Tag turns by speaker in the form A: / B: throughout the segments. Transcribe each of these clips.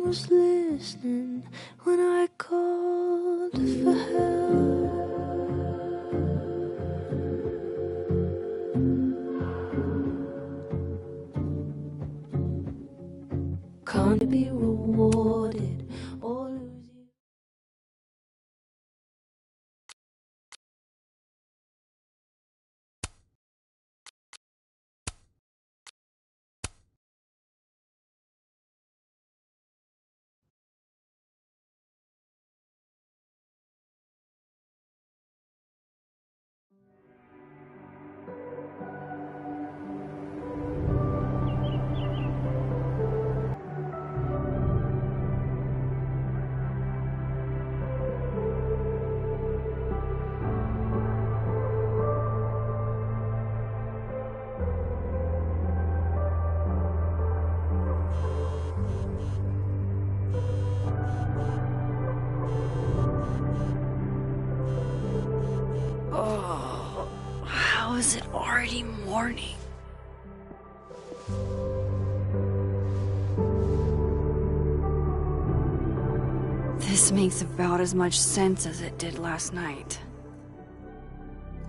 A: was listening when I called for help. Can't be rewarded or lose you. How is it already morning? This makes about as much sense as it did last night.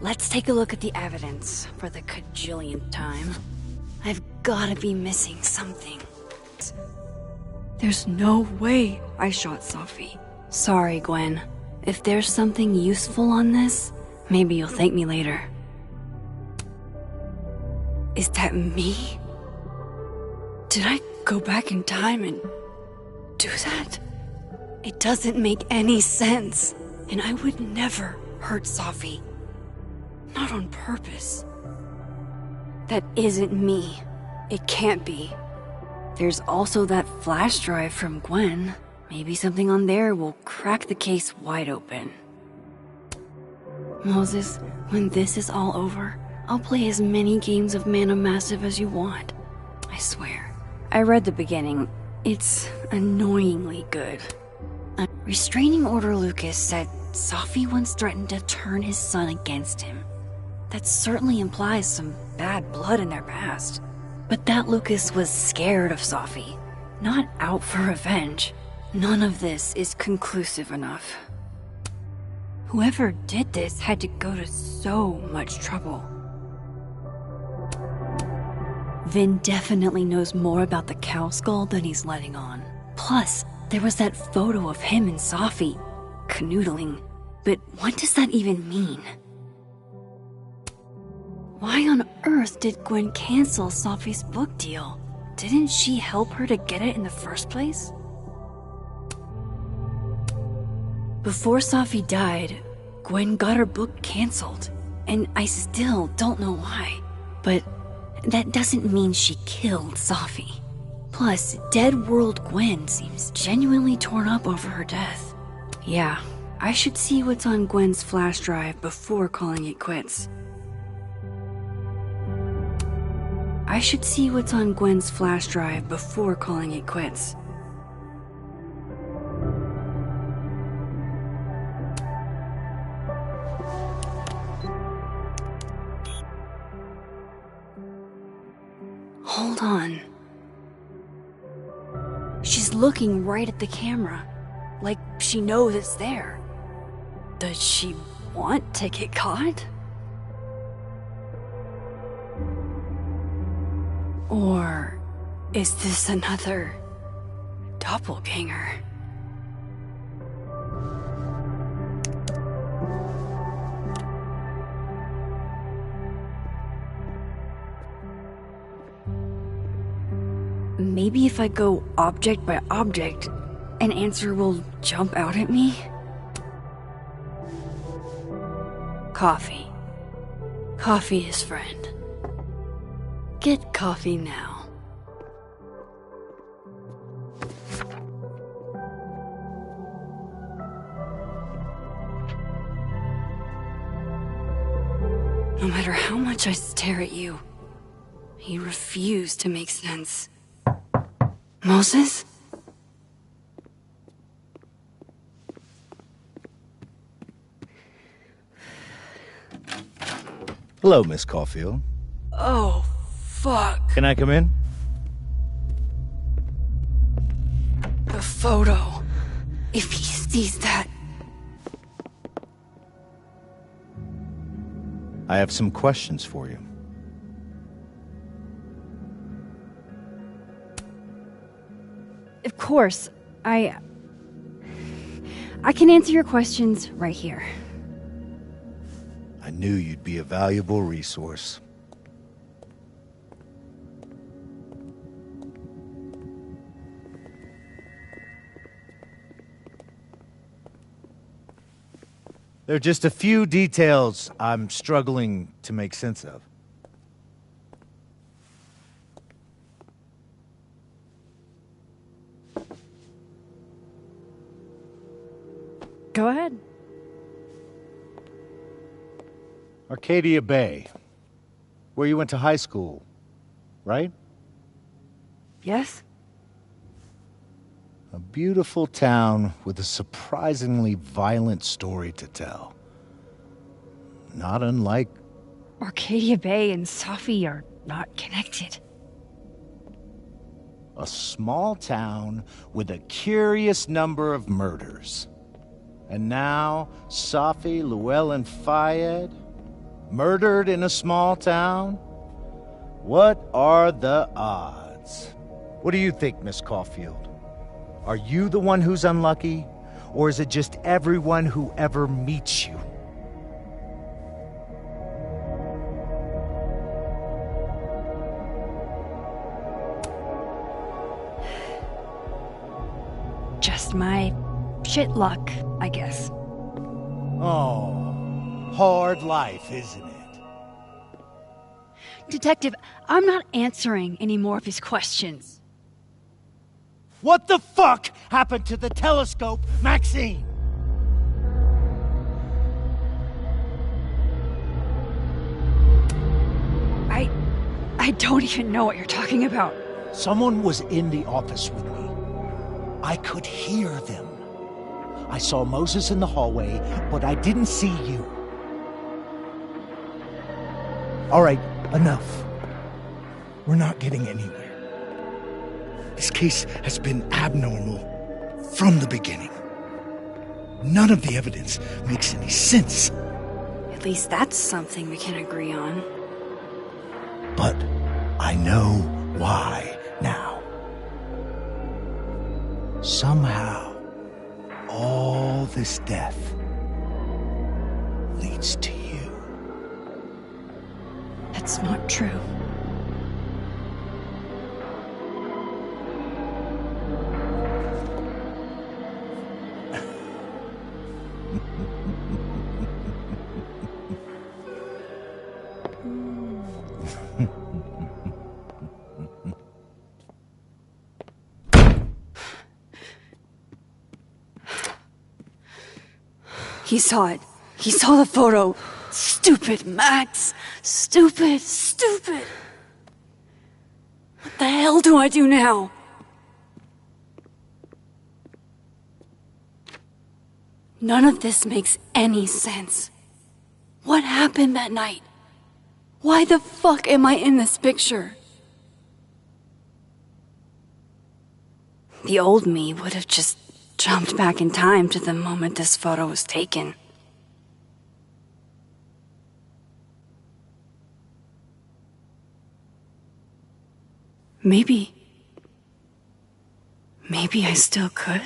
A: Let's take a look at the evidence for the cajillionth time. I've gotta be missing something. There's no way I shot Sophie. Sorry, Gwen. If there's something useful on this, maybe you'll thank me later. Is that me? Did I go back in time and do that? It doesn't make any sense. And I would never hurt Sophie. Not on purpose. That isn't me. It can't be. There's also that flash drive from Gwen. Maybe something on there will crack the case wide open. Moses, when this is all over, I'll play as many games of Mana Massive as you want. I swear. I read the beginning. It's annoyingly good. Restraining Order Lucas said Sophie once threatened to turn his son against him. That certainly implies some bad blood in their past. But that Lucas was scared of Sophie, not out for revenge. None of this is conclusive enough. Whoever did this had to go to so much trouble. Vin definitely knows more about the cow skull than he's letting on. Plus, there was that photo of him and Sophie canoodling. But what does that even mean? Why on earth did Gwen cancel Sophie's book deal? Didn't she help her to get it in the first place? Before Sophie died, Gwen got her book canceled, and I still don't know why. But that doesn't mean she killed Sophie. Plus, Dead World Gwen seems genuinely torn up over her death. Yeah, I should see what's on Gwen's flash drive before calling it quits. I should see what's on Gwen's flash drive before calling it quits. Hold on. She's looking right at the camera, like she knows it's there. Does she want to get caught? Or is this another doppelganger? Maybe if I go object by object, an answer will jump out at me? Coffee. Coffee is friend. Get coffee now. No matter how much I stare at you, you refuse to make sense. Moses?
B: Hello, Miss Caulfield.
A: Oh, fuck.
B: Can I come in?
A: the photo. If he sees that...
B: I have some questions for you.
A: Of course, I can answer your questions right here.
B: I knew you'd be a valuable resource. There are just a few details I'm struggling to make sense of.
A: Go ahead.
B: Arcadia Bay, where you went to high school, right?
A: Yes?
B: A beautiful town with a surprisingly violent story to tell. Not unlike...
A: Arcadia Bay and Safi are not connected.
B: a small town with a curious number of murders. And now, Safi, Llewellyn Fayed, murdered in a small town? What are the odds? What do you think, Miss Caulfield? Are you the one who's unlucky? Or is it just everyone who ever meets you?
A: Just my shit luck, I guess.
B: Oh, hard life, isn't it?
A: Detective, I'm not answering any more of his questions.
B: What the fuck happened to the telescope, Maxine?
A: I don't even know what you're talking about.
B: Someone was in the office with me. I could hear them. I saw Moses in the hallway, but I didn't see you. All right, enough. We're not getting anywhere. This case has been abnormal from the beginning. None of the evidence makes any sense.
A: At least that's something we can agree on.
B: But I know why now. Somehow, all this death leads to you.
A: That's not true. He saw it. He saw the photo. Stupid, Max. Stupid, stupid. What the hell do I do now? None of this makes any sense. What happened that night? Why the fuck am I in this picture? The old me would have just jumped back in time to the moment this photo was taken. Maybe I still could.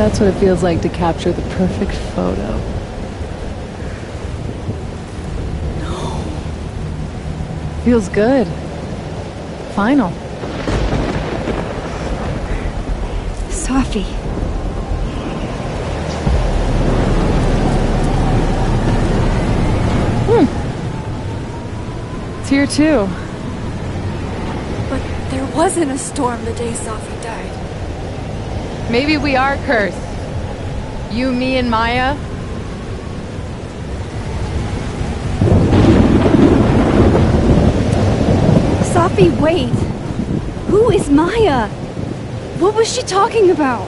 C: That's what it feels like to capture the perfect photo.
A: No.
C: Feels good. Final.
A: Sophie.
C: It's here too.
A: But there wasn't a storm the day Sophie died.
C: Maybe we are cursed. You, me, and Maya.
A: Sophie, wait! Who is Maya? What was she talking about?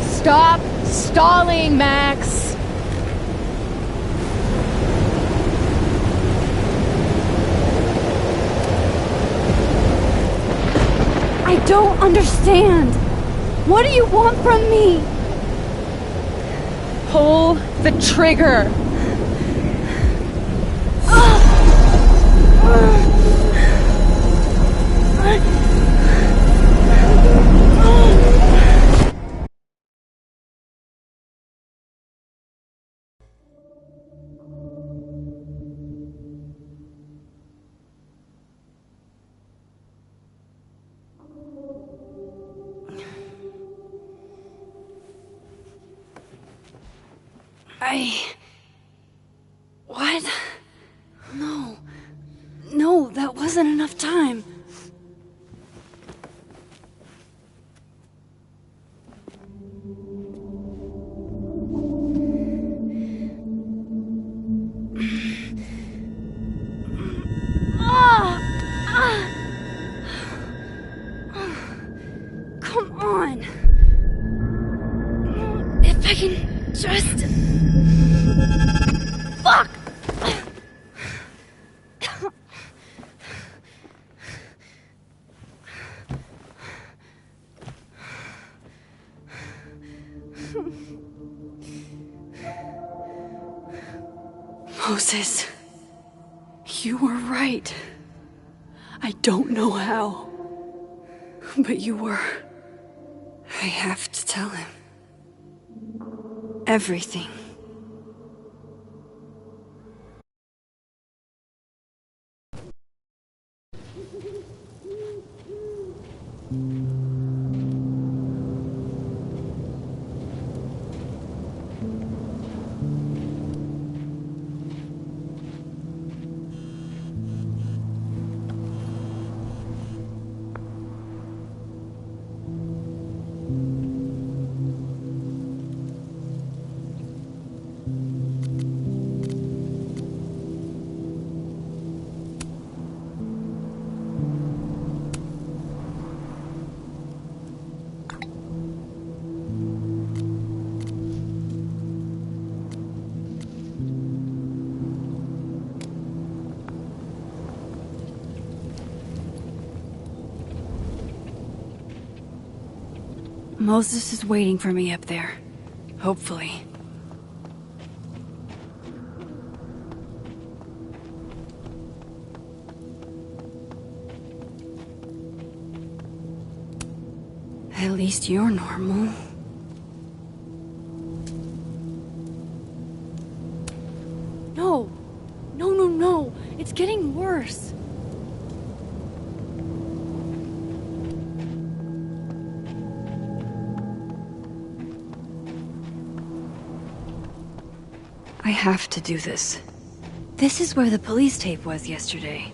C: Stop stalling, Max!
A: I don't understand! What do you want from me?
C: Pull the trigger!
A: What? No. No, that wasn't enough time. Come on. If I can just... Fuck! Moses, you were right. I don't know how, but you were. I have to tell him. Everything. Moses is waiting for me up there. Hopefully. At least you're normal. No! No, no, no! It's getting worse! I have to do this. This is where the police tape was yesterday.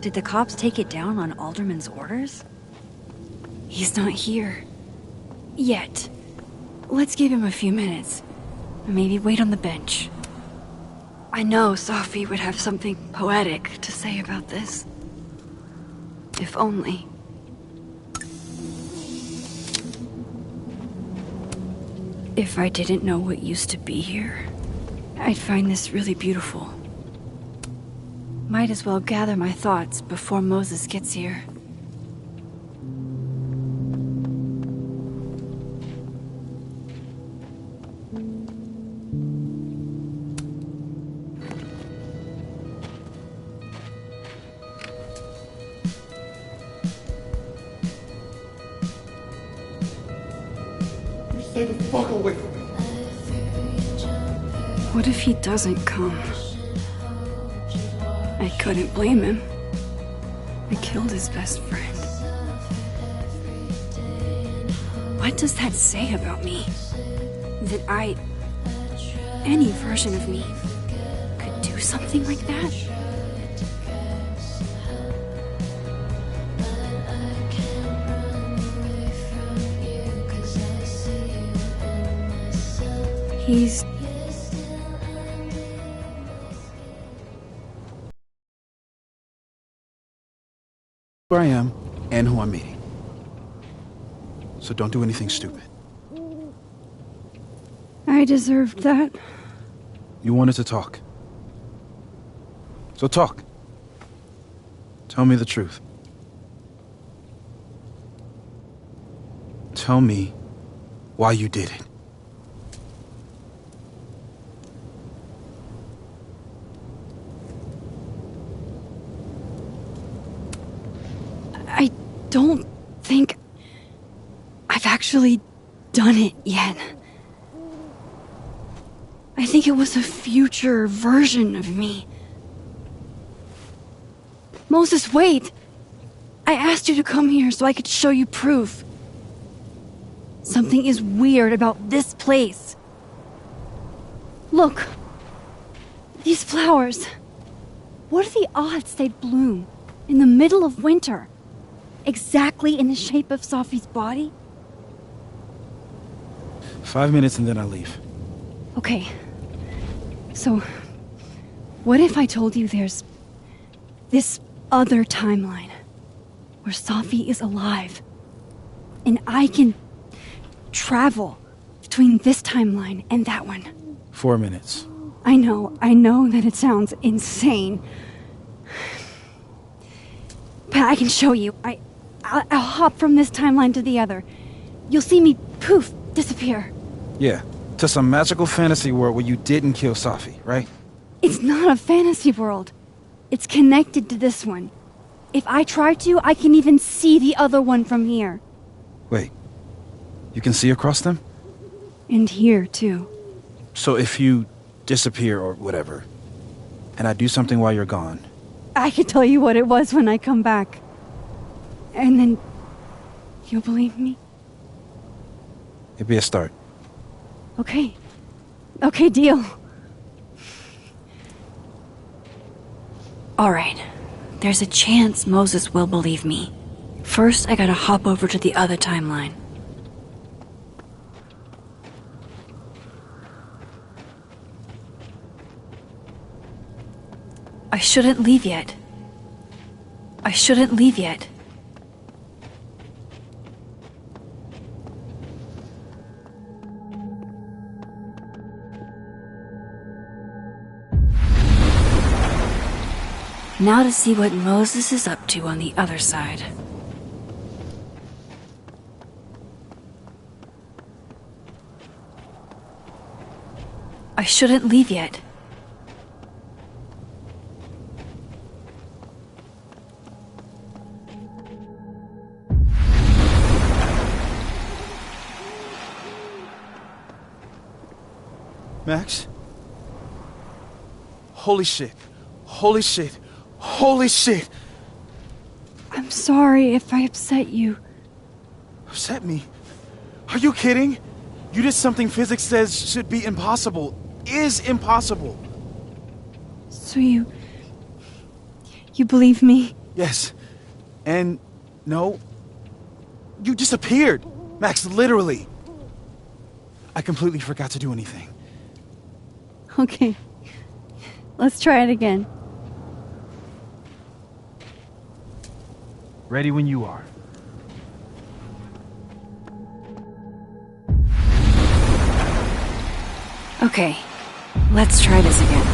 A: Did the cops take it down on Alderman's orders? He's not here. Yet. Let's give him a few minutes. Maybe wait on the bench. I know Sophie would have something poetic to say about this. If only. If I didn't know what used to be here, I'd find this really beautiful. Might as well gather my thoughts before Moses gets here.
D: Stay the fuck away from me.
A: What if he doesn't come? I couldn't blame him. I killed his best friend. What does that say about me? That any version of me, could do something like that? He's...
E: Who I am and who I'm meeting. So don't do anything stupid.
A: I deserved that.
E: You wanted to talk. So talk. Tell me the truth. Tell me why you did it.
A: I don't think I've actually done it yet. I think it was a future version of me. Moses, wait! I asked you to come here so I could show you proof. Something is weird about this place. Look. These flowers. What are the odds they'd bloom in the middle of winter? Exactly in the shape of Sophie's body?
E: 5 minutes and then I leave.
A: Okay. So, what if I told you there's this other timeline where Sophie is alive and I can travel between this timeline and that one?
E: 4 minutes.
A: I know that it sounds insane. But I can show you. I'll hop from this timeline to the other. You'll see me, poof, disappear.
E: Yeah, to some magical fantasy world where you didn't kill Sophie, right?
A: It's not a fantasy world. It's connected to this one. If I try to, I can even see the other one from here.
E: Wait, you can see across them?
A: And here, too.
E: So if you disappear or whatever, and I do something while you're gone...
A: I can tell you what it was when I come back. And then... you'll believe me?
E: It'd be a start.
A: Okay. Okay, deal. Alright. There's a chance Moses will believe me. First, I gotta hop over to the other timeline. I shouldn't leave yet. I shouldn't leave yet. Now to see what Moses is up to on the other side. I shouldn't leave yet.
E: Max? Holy shit. Holy shit. Holy shit!
A: I'm sorry if I upset you.
E: Upset me? Are you kidding? You did something physics says should be impossible. Is impossible.
A: So you believe me?
E: Yes. And no. You disappeared. Max, literally. I completely forgot to do anything.
A: Okay. Let's try it again.
E: Ready when you are.
A: Okay. Let's try this again.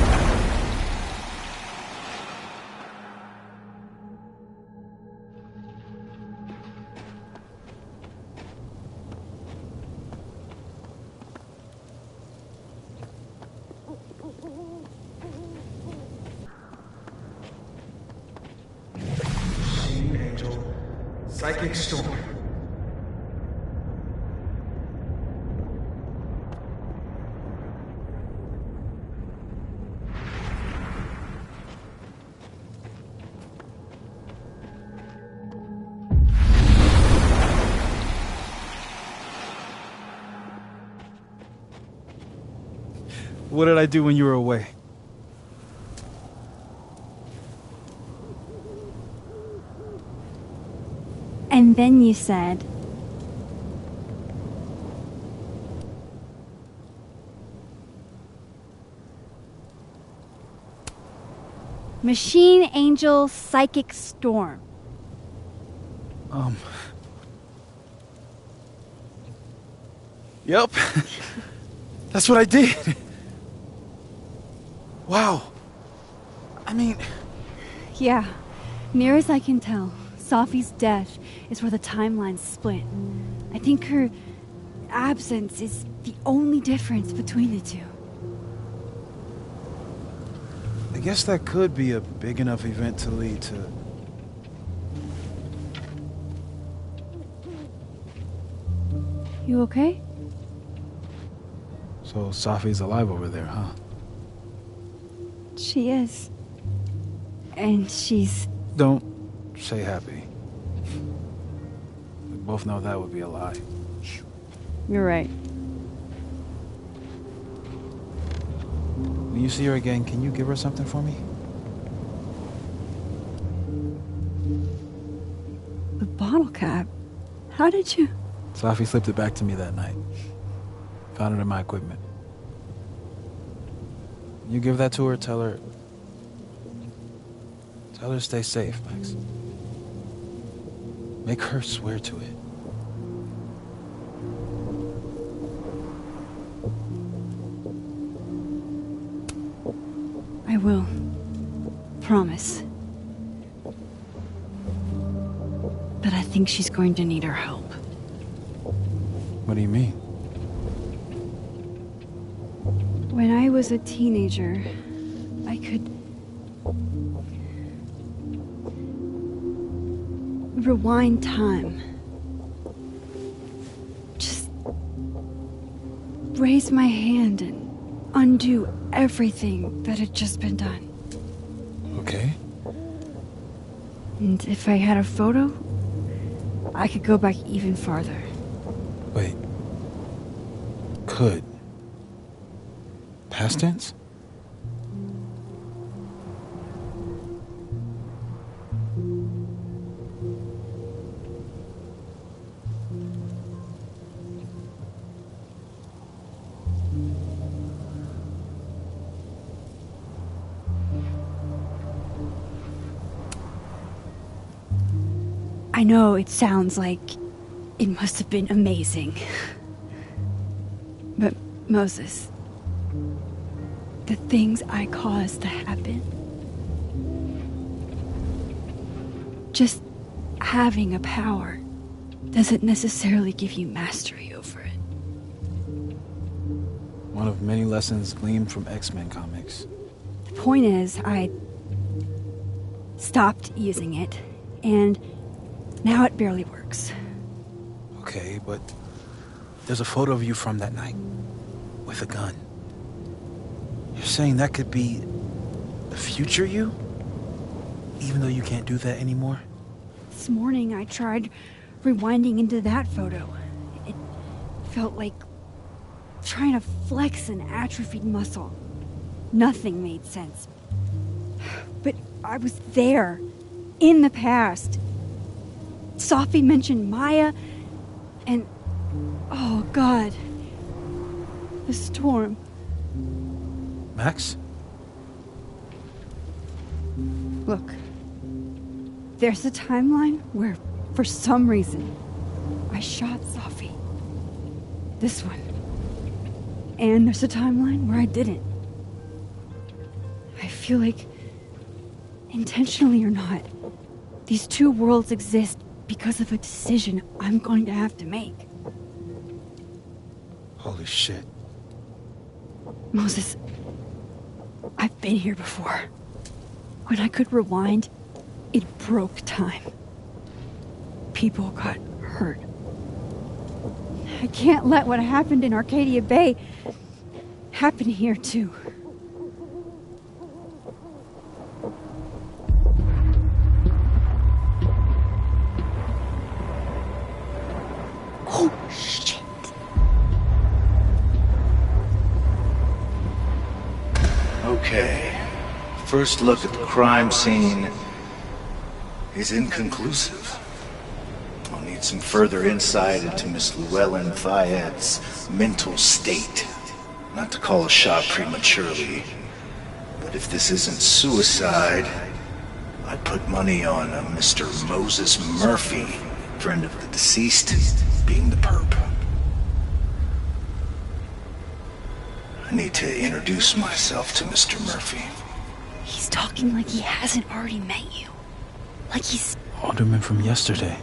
D: Psychic storm.
E: What did I do when you were away?
A: And then you said... Machine Angel Psychic Storm.
E: Yep. That's what I did. Wow. I mean...
A: Yeah, near as I can tell, Sophie's death is where the timelines split. I think her absence is the only difference between the two.
E: I guess that could be a big enough event to lead to...
A: You okay?
E: So Sophie's alive over there, huh?
A: She is. And she's...
E: Don't say happy. We both know that would be a lie.
A: You're right.
E: When you see her again, can you give her something for me?
A: The bottle cap? How did you...
E: Sophie slipped it back to me that night. Found it in my equipment. You give that to her, tell her to stay safe, Max. Make her swear to it.
A: I will. Promise. But I think she's going to need our help.
E: What do you mean?
A: When I was a teenager, I could... rewind time. Just... raise my hand and undo everything that had just been done.
E: Okay.
A: And if I had a photo, I could go back even farther.
E: Wait. Could. Past tense?
A: I know it sounds like it must have been amazing. But Moses, the things I caused to happen, just having a power doesn't necessarily give you mastery over it.
E: One of many lessons gleaned from X-Men comics.
A: The point is, I stopped using it, and now it barely works.
E: Okay, but there's a photo of you from that night with a gun. You're saying that could be the future you? Even though you can't do that anymore?
A: This morning I tried rewinding into that photo. It felt like trying to flex an atrophied muscle. Nothing made sense. But I was there, in the past. Sophie mentioned Maya, and... oh, God. The storm.
E: Max?
A: Look. There's a timeline where, for some reason, I shot Sophie. This one. And there's a timeline where I didn't. I feel like, intentionally or not, these two worlds exist because of a decision I'm going to have to make.
E: Holy shit.
A: Moses, I've been here before. When I could rewind, it broke time. People got hurt. I can't let what happened in Arcadia Bay happen here too. Oh, shit.
B: First look at the crime scene is inconclusive. I'll need some further insight into Miss Llewellyn Fayette's mental state. Not to call a shot prematurely, but if this isn't suicide, I'd put money on a Mr. Moses Murphy, friend of the deceased, being the perp. I need to introduce myself to Mr. Murphy.
A: He's talking like he hasn't already met you. Like he's...
E: Alderman from yesterday.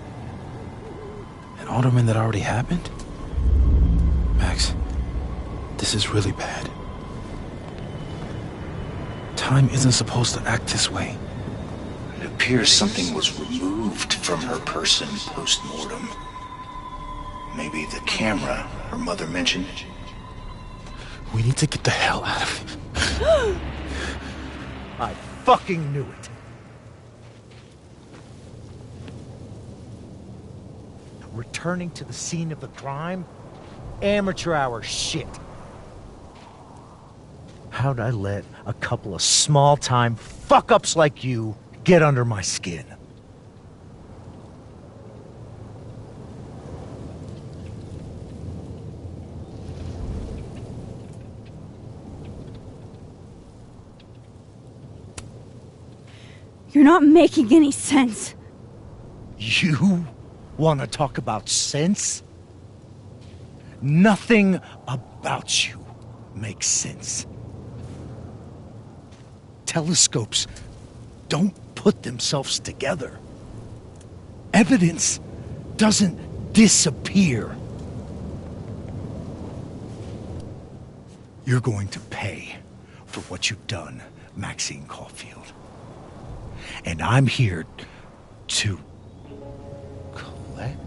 E: An alderman that already happened? Max, this is really bad. Time isn't supposed to act this way.
B: It appears something was removed from her person post-mortem. Maybe the camera her mother mentioned.
E: We need to get the hell out of here.
B: I fucking knew it. Returning to the scene of the crime? Amateur hour shit. How'd I let a couple of small-time fuck-ups like you get under my skin?
A: You're not making any sense.
B: You want to talk about sense? Nothing about you makes sense. Telescopes don't put themselves together. Evidence doesn't disappear. You're going to pay for what you've done, Maxine Caulfield. And I'm here to collect.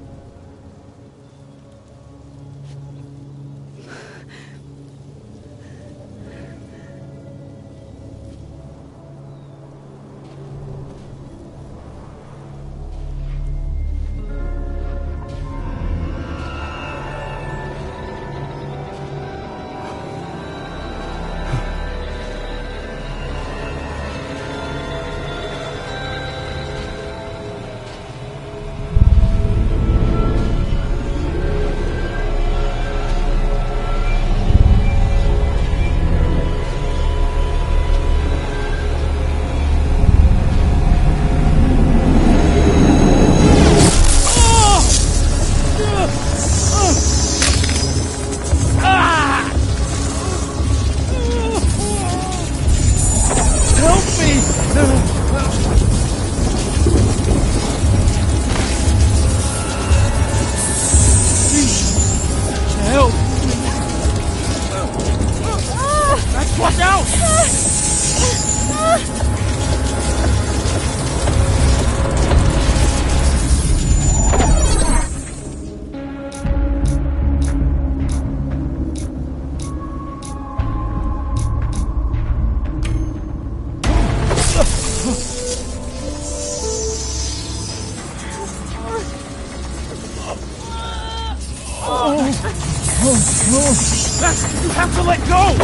E: You have to let go!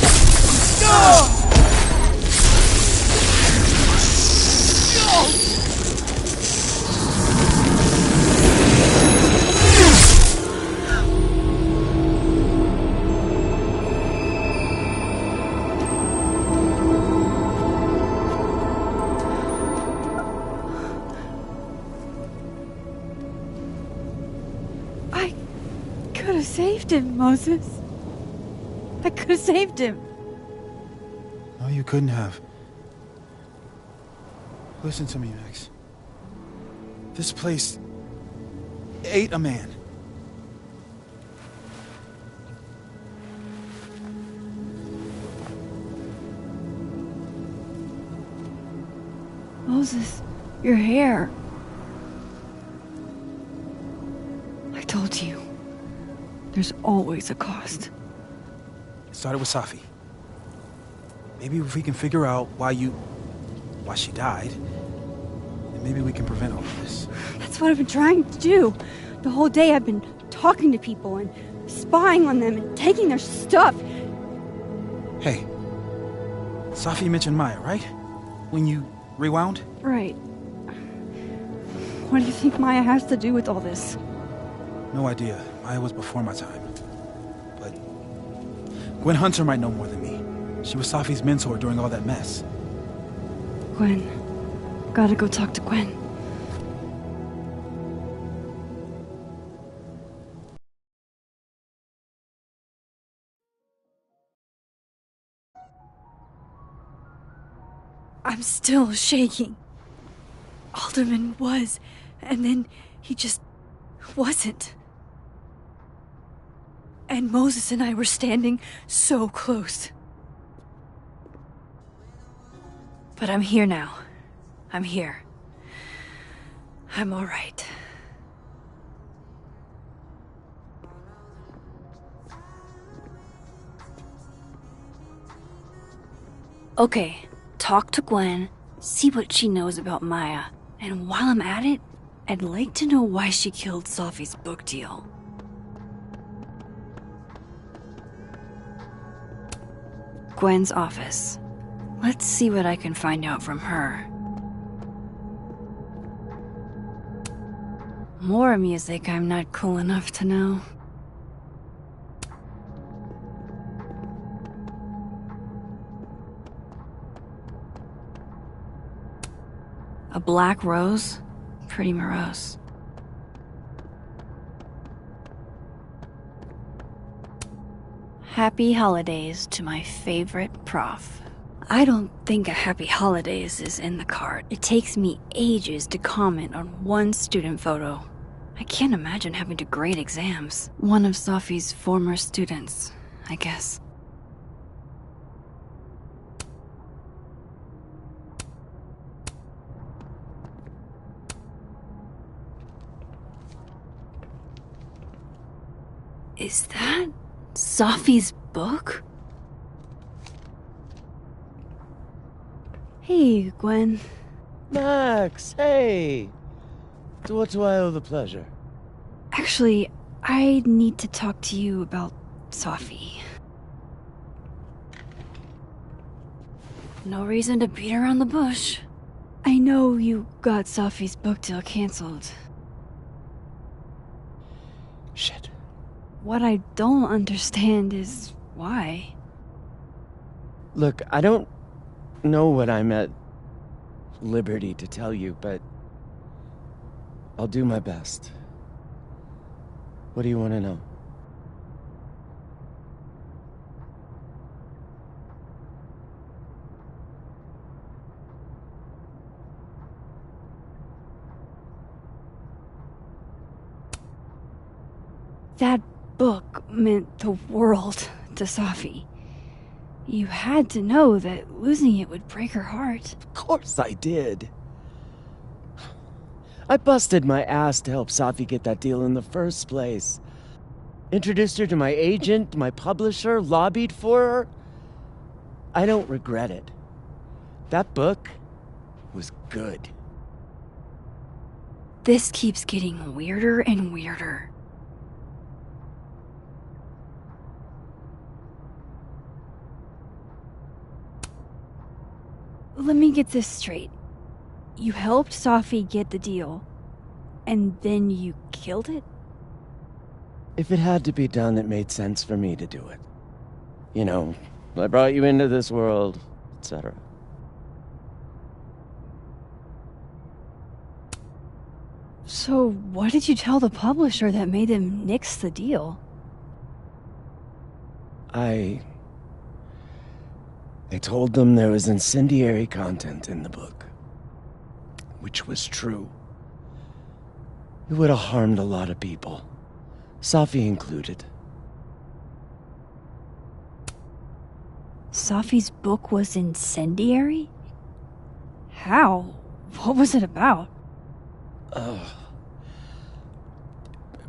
A: I could have saved him, Moses. I could have saved him.
E: No, you couldn't have. Listen to me, Max. This place ate a man.
A: Moses, your hair. I told you. There's always a cost.
E: It started with Safi. Maybe if we can figure out why she died, then maybe we can prevent all of this.
A: That's what I've been trying to do. The whole day I've been talking to people and spying on them and taking their stuff.
E: Hey, Safi mentioned Maya, right? when you rewound?
A: Right. What do you think Maya has to do with all this?
E: No idea. Maya was before my time. But Gwen Hunter might know more than me. She was Safi's mentor during all that mess.
A: Gwen. Gotta go talk to Gwen. I'm still shaking. Alderman was, and then he just wasn't. And Moses and I were standing so close. But I'm here now. I'm here. I'm all right. Okay, talk to Gwen, see what she knows about Maya, and while I'm at it, I'd like to know why she killed Safi's book deal. Gwen's office. Let's see what I can find out from her. More music I'm not cool enough to know. A black rose? Pretty morose. Happy holidays to my favorite prof. I don't think a happy holidays is in the card. It takes me ages to comment on one student photo. I can't imagine having to grade exams. One of Safi's former students, I guess. Is that Safi's book? Hey, Gwen.
D: Max, hey! To what do I owe the pleasure?
A: Actually, I need to talk to you about Safi. No reason to beat around the bush. I know you got Safi's book deal canceled.
D: Shit.
A: What I don't understand is why.
D: Look, I don't know what I'm at liberty to tell you, but I'll do my best. What do you want to know?
A: That book meant the world to Safi. You had to know that losing it would break her heart.
D: Of course I did. I busted my ass to help Safi get that deal in the first place. Introduced her to my agent, my publisher, lobbied for her. I don't regret it. That book was good.
A: This keeps getting weirder and weirder. Let me get this straight. You helped Safi get the deal, and then you killed it?
D: If it had to be done, it made sense for me to do it. You know, I brought you into this world, etc.
A: So what did you tell the publisher that made them nix the deal?
D: I told them there was incendiary content in the book. Which was true. It would have harmed a lot of people. Safi included.
A: Safi's book was incendiary? How? What was it about?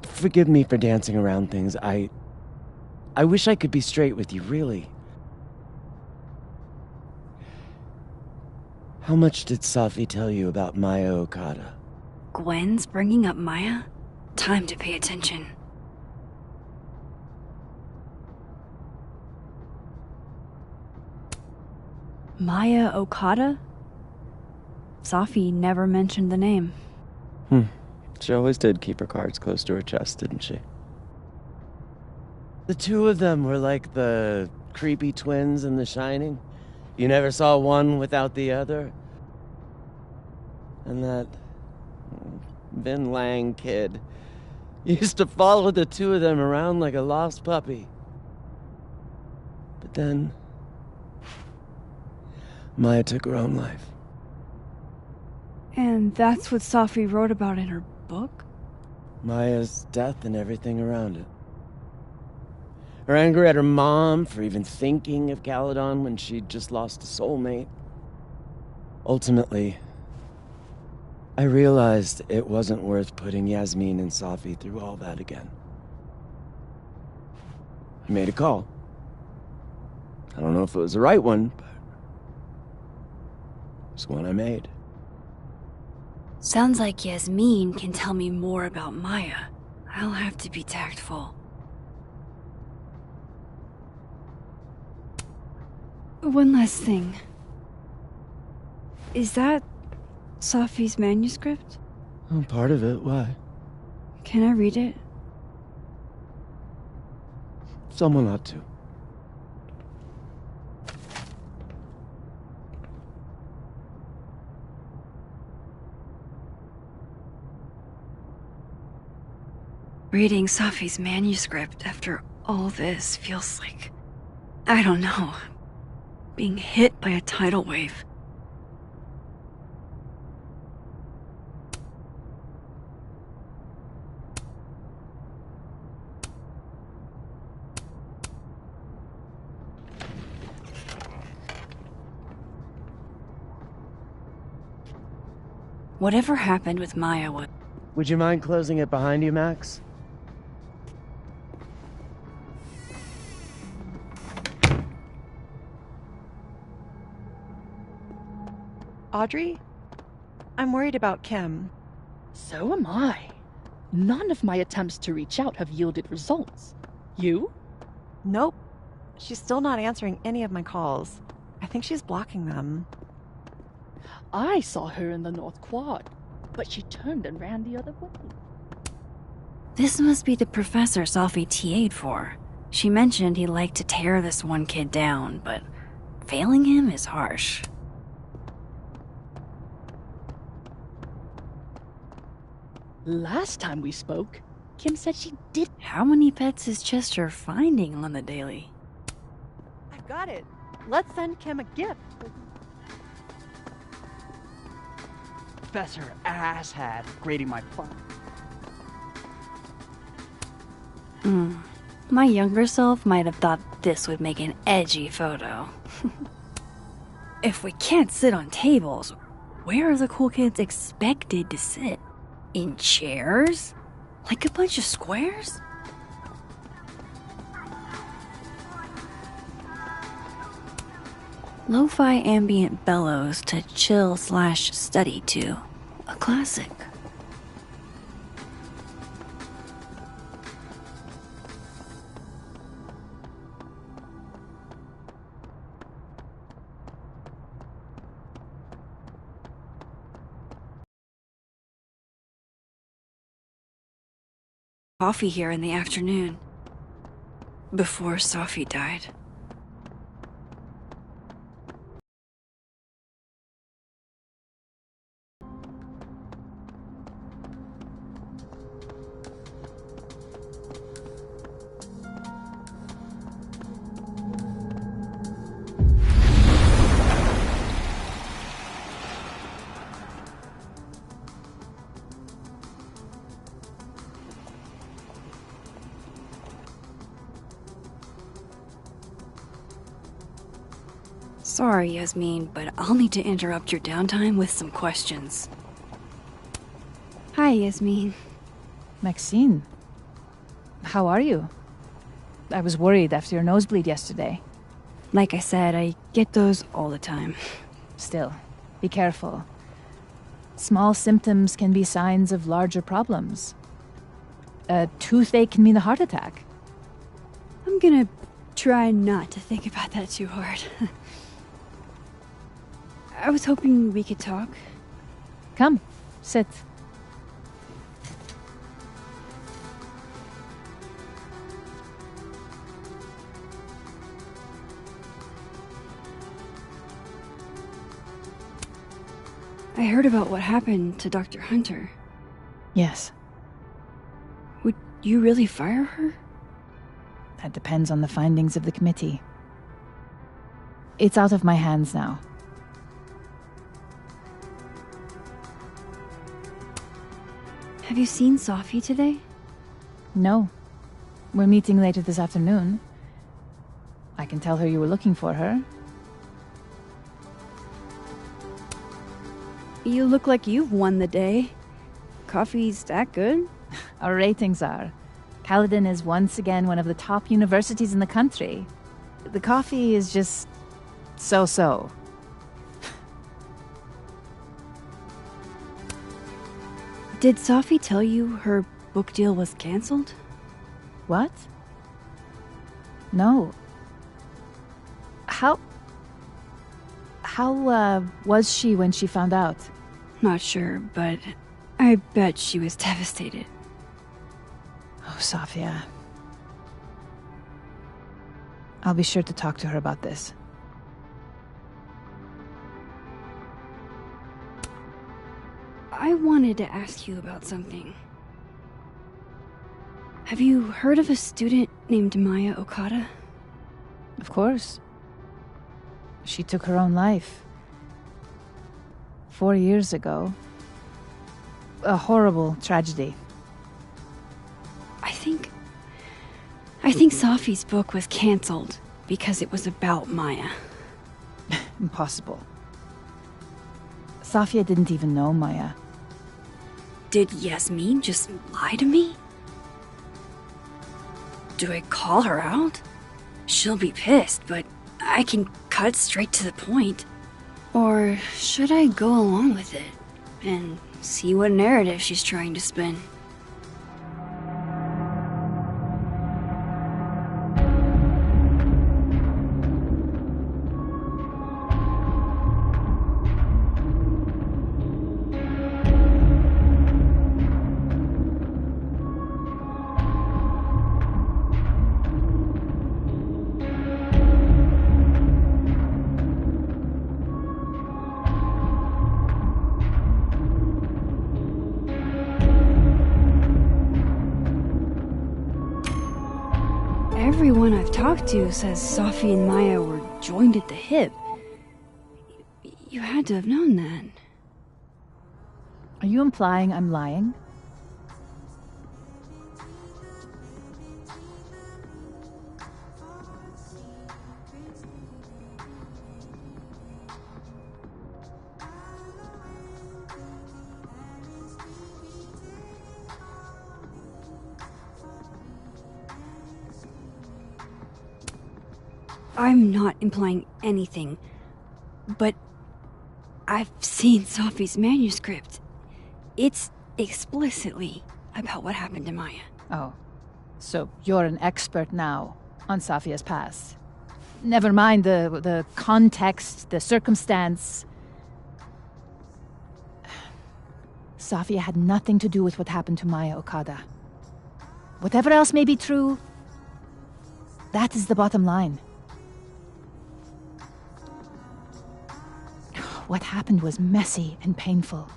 D: Forgive me for dancing around things. I wish I could be straight with you, really. How much did Safi tell you about Maya Okada?
A: Gwen's bringing up Maya? Time to pay attention. Maya Okada? Safi never mentioned the name.
D: She always did keep her cards close to her chest, didn't she? The two of them were like the creepy twins in The Shining. You never saw one without the other. And that Vin Lang kid used to follow the two of them around like a lost puppy. But then Maya took her own life.
A: And that's what Safi wrote about in her book?
D: Maya's death and everything around it. Her anger at her mom for even thinking of Caledon when she'd just lost a soulmate. Ultimately, I realized it wasn't worth putting Yasmin and Safi through all that again. I made a call. I don't know if it was the right one, but it's one I made.
A: Sounds like Yasmin can tell me more about Maya. I'll have to be tactful. One last thing. Is that Safi's manuscript?
D: Oh, part of it. Why?
A: Can I read it?
D: Someone ought to.
A: Reading Safi's manuscript after all this feels like, I don't know, being hit by a tidal wave. Whatever happened with Maya was...
D: Would you mind closing it behind you, Max?
F: Audrey? I'm worried about Kim.
G: So am I. None of my attempts to reach out have yielded results. You?
F: Nope. She's still not answering any of my calls. I think she's blocking them.
G: I saw her in the North Quad, but she turned and ran the other way.
A: This must be the professor Safi TA'd for. She mentioned he liked to tear this one kid down, but failing him is harsh.
G: Last time we spoke, Kim said she did.
A: How many pets is Chester finding on the daily?
F: I've got it. Let's send Kim a gift.
H: Professor Asshat grading my fun.
A: My younger self might have thought this would make an edgy photo. If we can't sit on tables, where are the cool kids expected to sit? In chairs? Like a bunch of squares? Lo-fi ambient bellows to chill/study to. A classic. Coffee here in the afternoon. Before Safi died. Sorry, Yasmin, but I'll need to interrupt your downtime with some questions. Hi, Yasmin.
I: Maxine, how are you? I was worried after your nosebleed yesterday.
A: Like I said, I get those all the time.
I: Still, be careful. Small symptoms can be signs of larger problems. A toothache can mean a heart attack.
A: I'm gonna try not to think about that too hard. I was hoping we could talk.
I: Come, sit.
A: I heard about what happened to Dr. Hunter.
I: Yes,
A: Would you really fire her?
I: that depends on the findings of the committee. It's out of my hands now.
A: Have you seen Sophie today?
I: No. We're meeting later this afternoon. I can tell her you were looking for her.
A: You look like you've won the day. Coffee's that good?
I: Our ratings are. Caledon is once again one of the top universities in the country. The coffee is just so-so.
A: Did Sophie tell you her book deal was cancelled?
I: What? No. How was she when she found out?
A: Not sure, but I bet she was devastated.
I: Oh, Sophia. I'll be sure to talk to her about this.
A: I wanted to ask you about something. Have you heard of a student named Maya Okada?
I: Of course. She took her own life. 4 years ago. A horrible tragedy.
A: I think Sophie's book was cancelled because it was about Maya.
I: Impossible. Sophia didn't even know Maya.
A: Did Yasmin just lie to me? Do I call her out? She'll be pissed, but I can cut straight to the point. Or should I go along with it and see what narrative she's trying to spin? Everyone I've talked to says Sophie and Maya were joined at the hip. You had to have known that.
I: Are you implying I'm lying?
A: I'm not implying anything, but I've seen Sophie's manuscript. It's explicitly about what happened to Maya.
I: Oh, so you're an expert now on Sophia's past. Never mind the context, the circumstance. Sophia had nothing to do with what happened to Maya Okada. Whatever else may be true, that is the bottom line. What happened was messy and painful.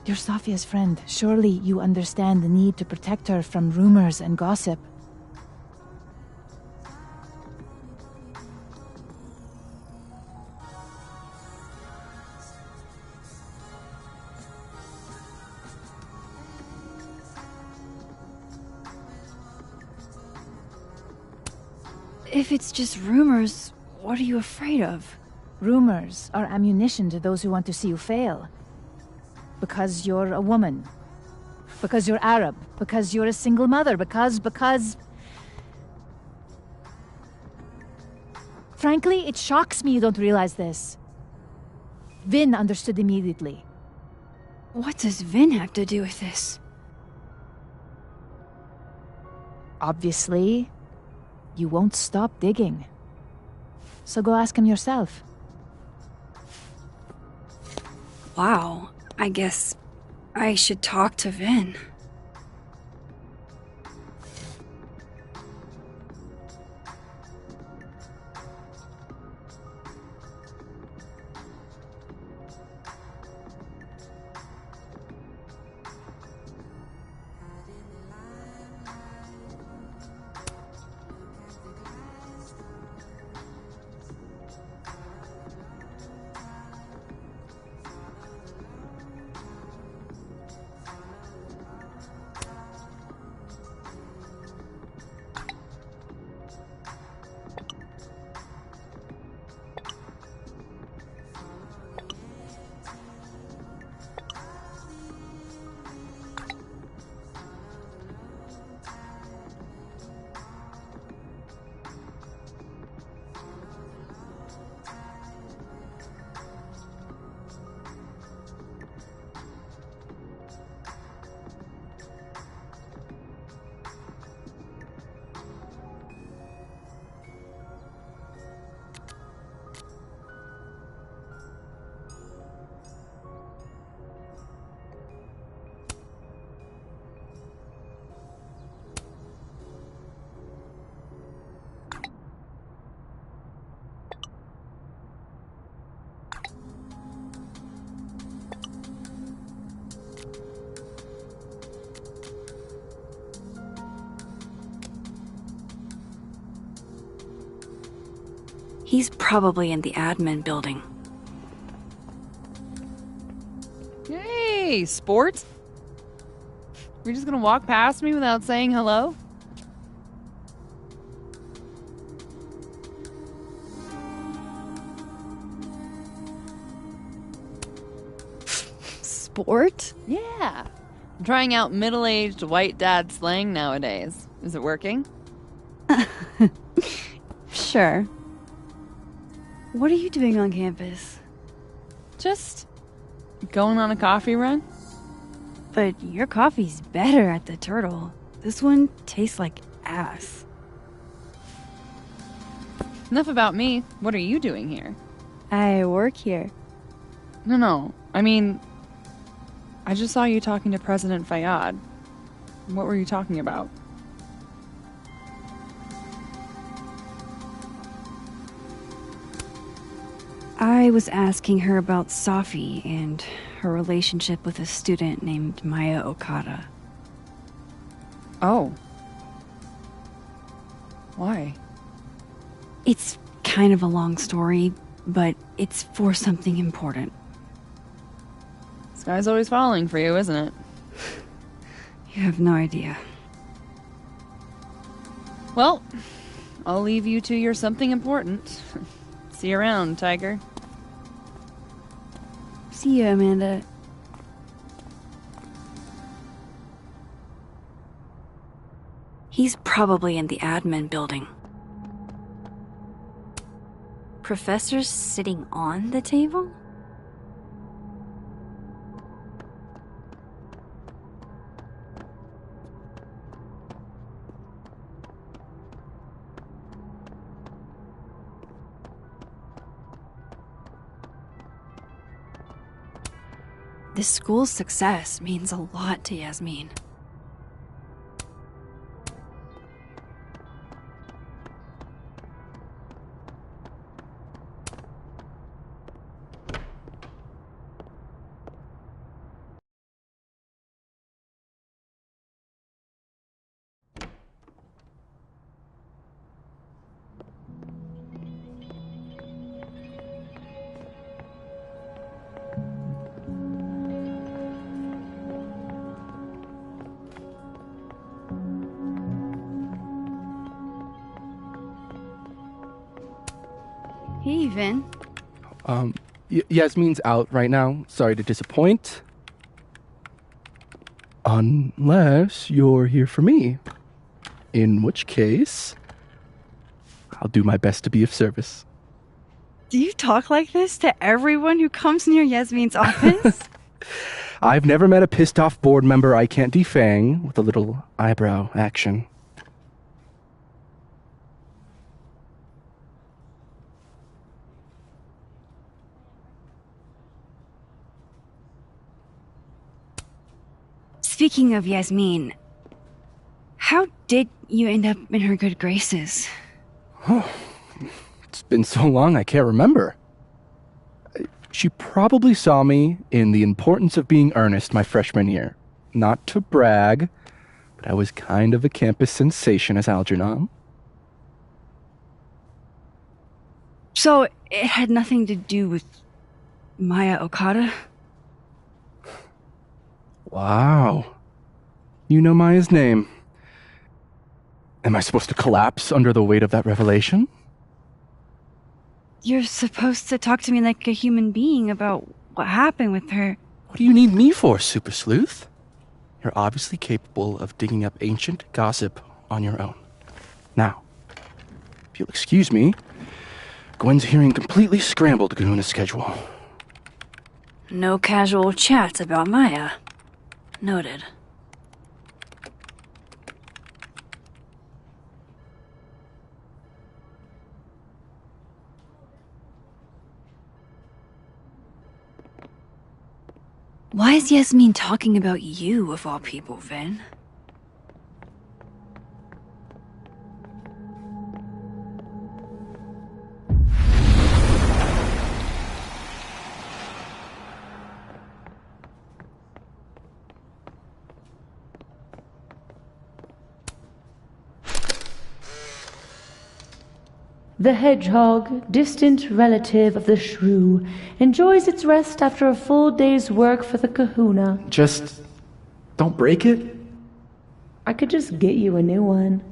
I: You're Sophia's friend. Surely you understand the need to protect her from rumors and gossip.
A: If it's just rumors, what are you afraid of?
I: Rumors are ammunition to those who want to see you fail. Because you're a woman. Because you're Arab. Because you're a single mother. Because... Frankly, it shocks me you don't realize this. Vin understood immediately.
A: What does Vin have to do with this?
I: Obviously, you won't stop digging. So go ask him yourself.
A: Wow, I guess I should talk to Vin. He's probably in the admin building.
C: Hey, sport? You're just gonna walk past me without saying hello?
A: Sport?
C: Yeah. I'm trying out middle-aged white dad slang nowadays. Is it working?
A: Sure. What are you doing on campus?
C: Just going on a coffee run?
A: But your coffee's better at the Turtle. This one tastes like ass.
C: Enough about me. What are you doing here?
A: I work here.
C: No. I mean, I just saw you talking to President Fayyad. What were you talking about?
A: I was asking her about Safi and her relationship with a student named Maya Okada.
C: Oh. Why?
A: It's kind of a long story, but it's for something important.
C: This guy's always falling for you, isn't it?
A: You have no idea.
C: Well, I'll leave you to your something important. See you around, Tiger.
A: See you, Amanda. He's probably in the admin building. Professor's sitting on the table? This school's success means a lot to Yasmin. Hey, Vin.
J: Yasmin's out right now. Sorry to disappoint. Unless you're here for me. In which case, I'll do my best to be of service.
A: Do you talk like this to everyone who comes near Yasmin's office?
J: I've never met a pissed off board member I can't defang with a little eyebrow action.
A: Speaking of Yasmin, how did you end up in her good graces?
J: It's been so long I can't remember. She probably saw me in The Importance of Being Earnest my freshman year. Not to brag, but I was kind of a campus sensation as Algernon.
A: So, it had nothing to do with Maya Okada?
J: Wow. You know Maya's name. Am I supposed to collapse under the weight of that revelation?
A: You're supposed to talk to me like a human being about what happened with her.
J: What do you need me for, Super Sleuth? You're obviously capable of digging up ancient gossip on your own. Now, if you'll excuse me, Gwen's hearing completely scrambled Kahuna's schedule.
A: No casual chats about Maya. Noted. Why is Yasmin talking about you, of all people, Vin?
K: The hedgehog, distant relative of the shrew, enjoys its rest after a full day's work for the kahuna.
J: Just don't break it?
K: I could just get you a new one.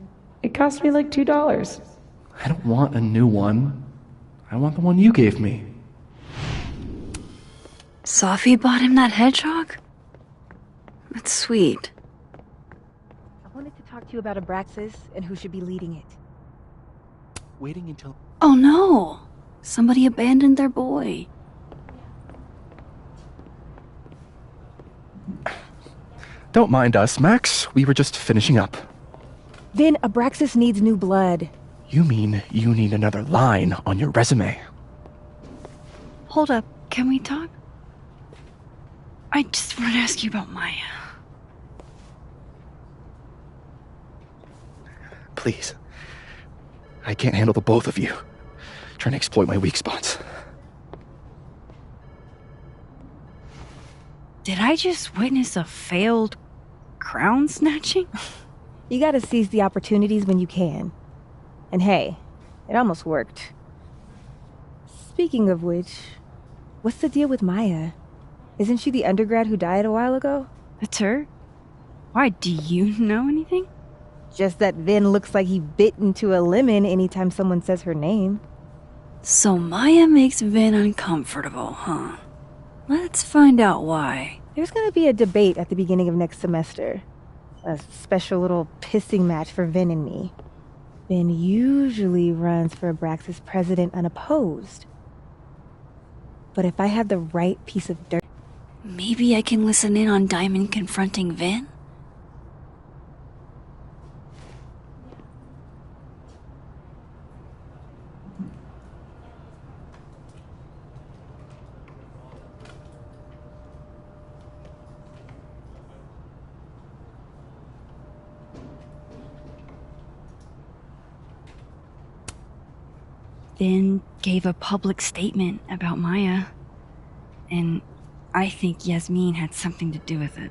K: It cost me like $2.
J: I don't want a new one. I want the one you gave me.
A: Safi bought him that hedgehog? That's sweet.
L: I wanted to talk to you about Abraxas and who should be leading it.
J: Waiting until...
A: Oh no! Somebody abandoned their boy.
J: Don't mind us, Max. We were just finishing up.
L: Then Abraxas needs new blood.
J: You mean you need another line on your resume?
A: Hold up, can we talk? I just want to ask you about Maya.
J: Please. I can't handle the both of you. Trying to exploit my weak spots.
A: Did I just witness a failed crown snatching?
L: You gotta seize the opportunities when you can. And hey, it almost worked. Speaking of which, what's the deal with Maya? Isn't she the undergrad who died a while ago?
A: That's her? Why, do you know anything?
L: Just that Vin looks like he bit into a lemon anytime someone says her name.
A: So Maya makes Vin uncomfortable, huh? Let's find out why.
L: There's gonna be a debate at the beginning of next semester. A special little pissing match for Vin and me. Vin usually runs for Abraxas president unopposed. But if I had the right piece of dirt...
A: Maybe I can listen in on Diamond confronting Vin? Vin gave a public statement about Maya, and I think Yasmin had something to do with it.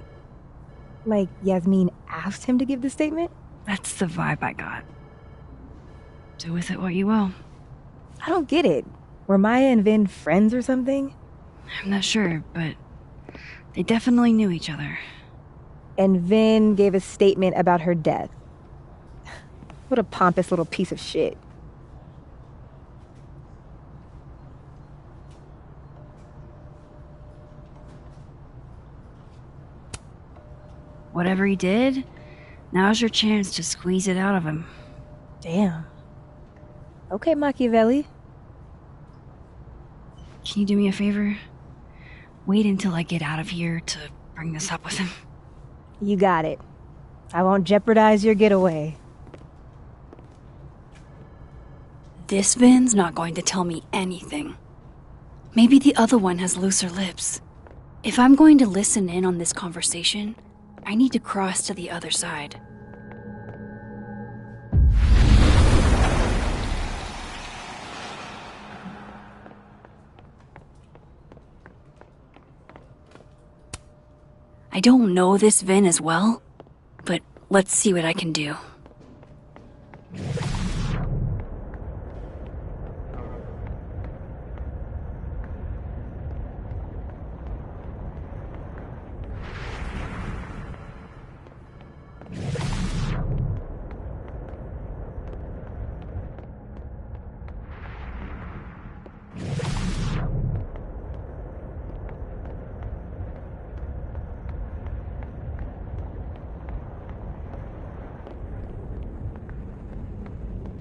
L: Like Yasmin asked him to give the statement?
A: That's the vibe I got. Do with it what you will.
L: I don't get it. Were Maya and Vin friends or something?
A: I'm not sure, but they definitely knew each other.
L: And Vin gave a statement about her death. What a pompous little piece of shit.
A: Whatever he did, now's your chance to squeeze it out of him.
L: Damn. Okay, Machiavelli.
A: Can you do me a favor? Wait until I get out of here to bring this up with him.
L: You got it. I won't jeopardize your getaway.
A: This Vin's not going to tell me anything. Maybe the other one has looser lips. If I'm going to listen in on this conversation, I need to cross to the other side. I don't know this Vin as well, but let's see what I can do.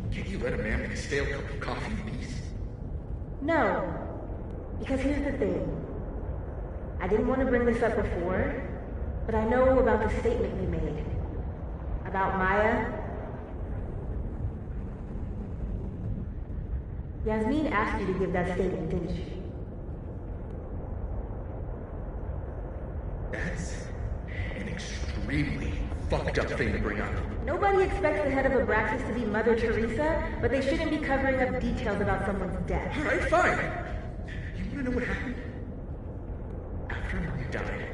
M: Can't you let a man make a stale cup of coffee in peace?
L: No. Because here's the thing. I didn't want to bring this up before, but I know about the statement you made. About Maya. Yasmin asked you to give that statement, didn't she?
M: That's an extremely fucked up thing to bring up.
L: Nobody expects the head of Abraxas to be Mother Teresa, but they shouldn't be covering up details about someone's death.
M: Alright, fine. You wanna know what happened? After Maya died,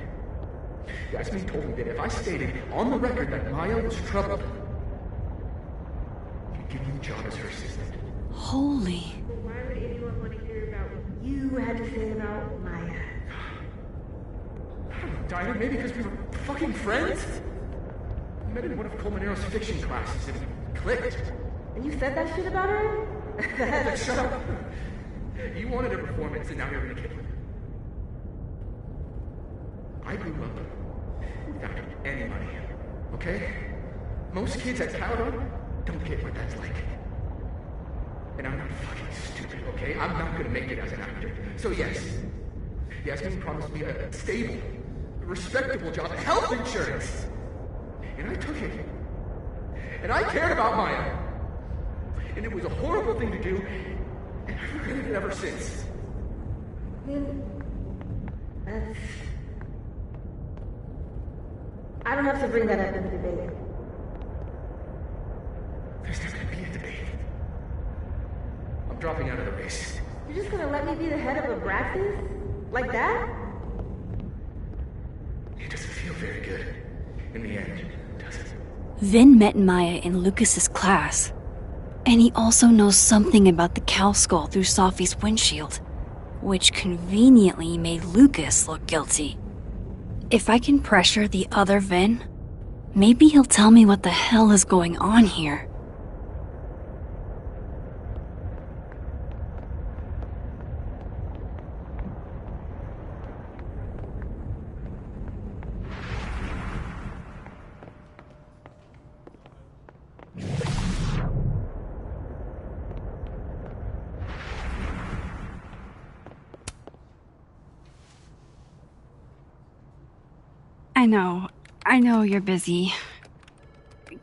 M: Yasmin told me that if I stated on the record that Maya was troubled, he'd give me a job as her assistant.
A: Holy.
L: But why would anyone want to hear about what you had to say about Maya?
M: I don't know, Dinah, maybe because we were fucking friends? We met in one of Colmenaro's fiction classes and we clicked.
L: And you said that shit about her?
M: Shut up. You wanted a performance and now you're gonna kill her. I grew up without any money, okay? Most kids at Paladon don't get what that's like. And I'm not fucking stupid, okay? I'm not gonna make it as an actor. So yes, Yasmin promised me a stable, respectable job, health insurance. And I took it. And I cared about Maya. And it was a horrible thing to do, and I've regretted it ever since.
L: That's... I don't have to bring that up in the debate.
M: There's not gonna be a debate. I'm dropping out of the race.
L: You're just gonna let me be the head of Abraxas? Like that?
M: It doesn't feel very good in the end, does it?
A: Vin met Maya in Lucas's class. And he also knows something about the cow skull through Sophie's windshield, which conveniently made Lucas look guilty. If I can pressure the other Vin, maybe he'll tell me what the hell is going on here. I know you're busy.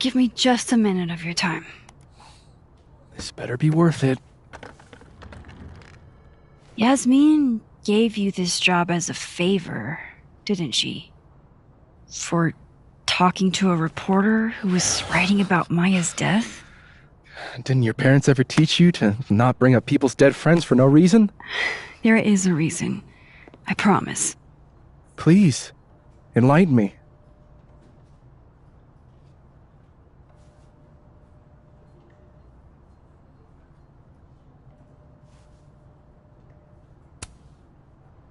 A: Give me just a minute of your time.
J: This better be worth it.
A: Yasmin gave you this job as a favor, didn't she? For talking to a reporter who was writing about Maya's death?
J: Didn't your parents ever teach you to not bring up people's dead friends for no reason?
A: There is a reason. I promise.
J: Please, enlighten me.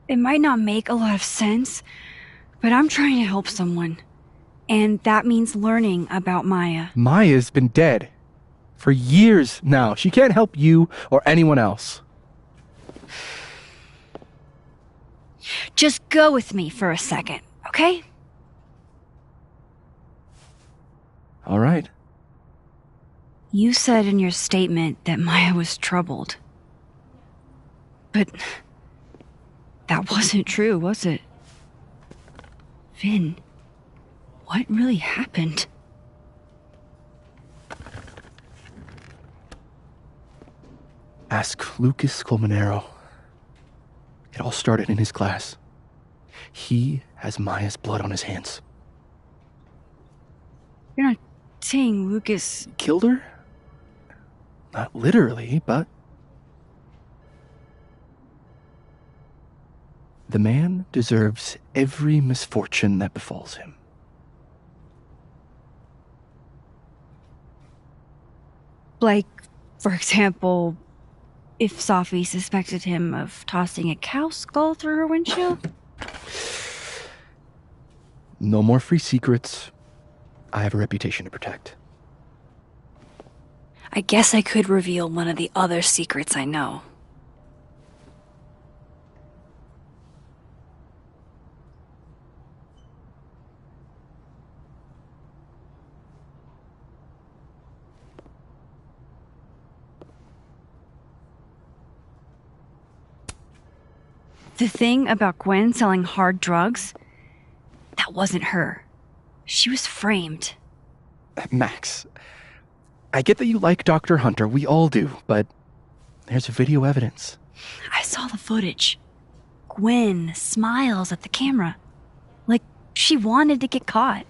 A: It might not make a lot of sense, but I'm trying to help someone. And that means learning about Maya.
J: Maya's been dead for years now. She can't help you or anyone else.
A: Just go with me for a second, okay?
J: All right.
A: You said in your statement that Maya was troubled. But that wasn't true, was it? Vin, what really happened?
J: Ask Lucas Colmenero. It all started in his class. He has Maya's blood on his hands.
A: You're not saying Lucas...
J: Killed her? Not literally, but... The man deserves every misfortune that befalls him.
A: Like, for example, if Sophie suspected him of tossing a cow skull through her windshield?
J: No more free secrets. I have a reputation to protect.
A: I guess I could reveal one of the other secrets I know. The thing about Gwen selling hard drugs, that wasn't her. She was framed.
J: Max, I get that you like Dr. Hunter, we all do, but there's video evidence.
A: I saw the footage. Gwen smiles at the camera, like she wanted to get caught.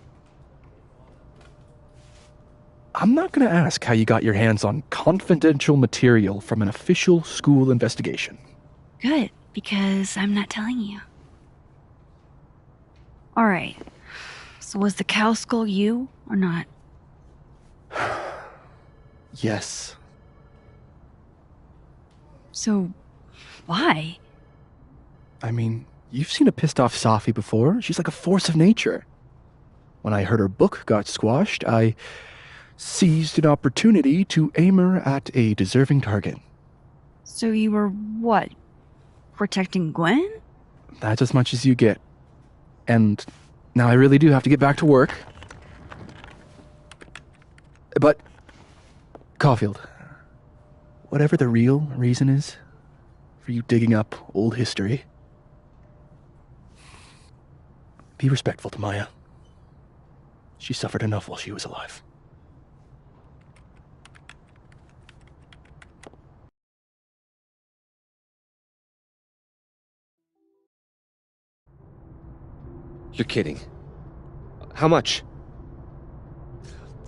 J: I'm not going to ask how you got your hands on confidential material from an official school investigation.
A: Good, because I'm not telling you. Alright, so was the cow skull you, or not?
J: Yes.
A: So, why?
J: I mean, you've seen a pissed off Sophie before. She's like a force of nature. When I heard her book got squashed, I seized an opportunity to aim her at a deserving target.
A: So you were, what, protecting Gwen?
J: That's as much as you get. And now I really do have to get back to work. But, Caulfield, whatever the real reason is for you digging up old history, be respectful to Maya. She suffered enough while she was alive.
N: You're kidding. How much?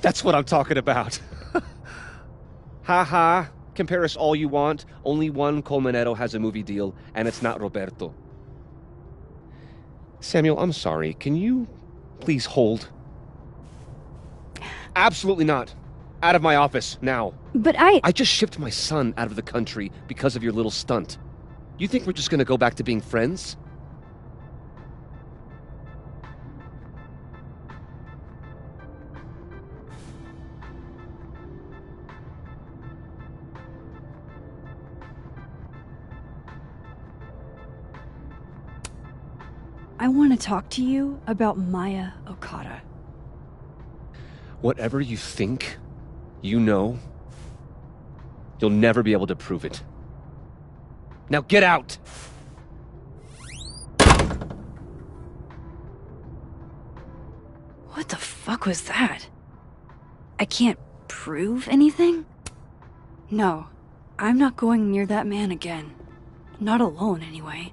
N: That's what I'm talking about. Ha ha. Compare us all you want. Only one Colmenero has a movie deal, and it's not Roberto. Samuel, I'm sorry. Can you please hold? Absolutely not. Out of my office, now.
A: But I
N: just shipped my son out of the country because of your little stunt. You think we're just gonna go back to being friends?
A: I want to talk to you about Maya Okada.
N: Whatever you think, you know, you'll never be able to prove it. Now get out!
A: What the fuck was that? I can't prove anything? No, I'm not going near that man again. Not alone, anyway.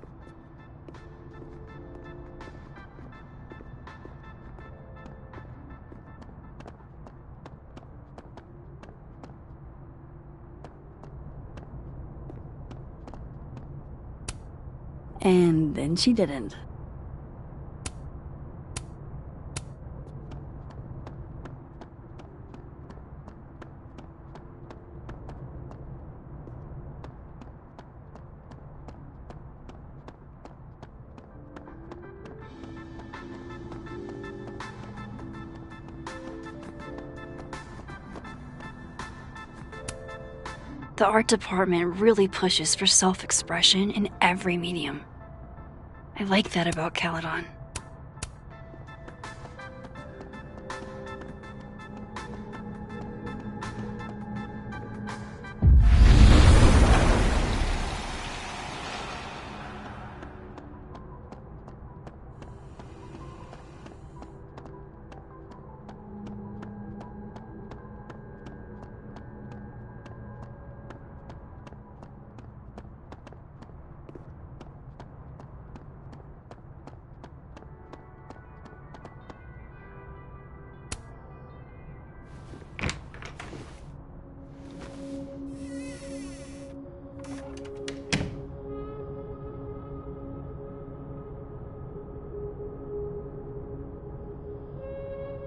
A: And then she didn't. The art department really pushes for self-expression in every medium. I like that about Caledon.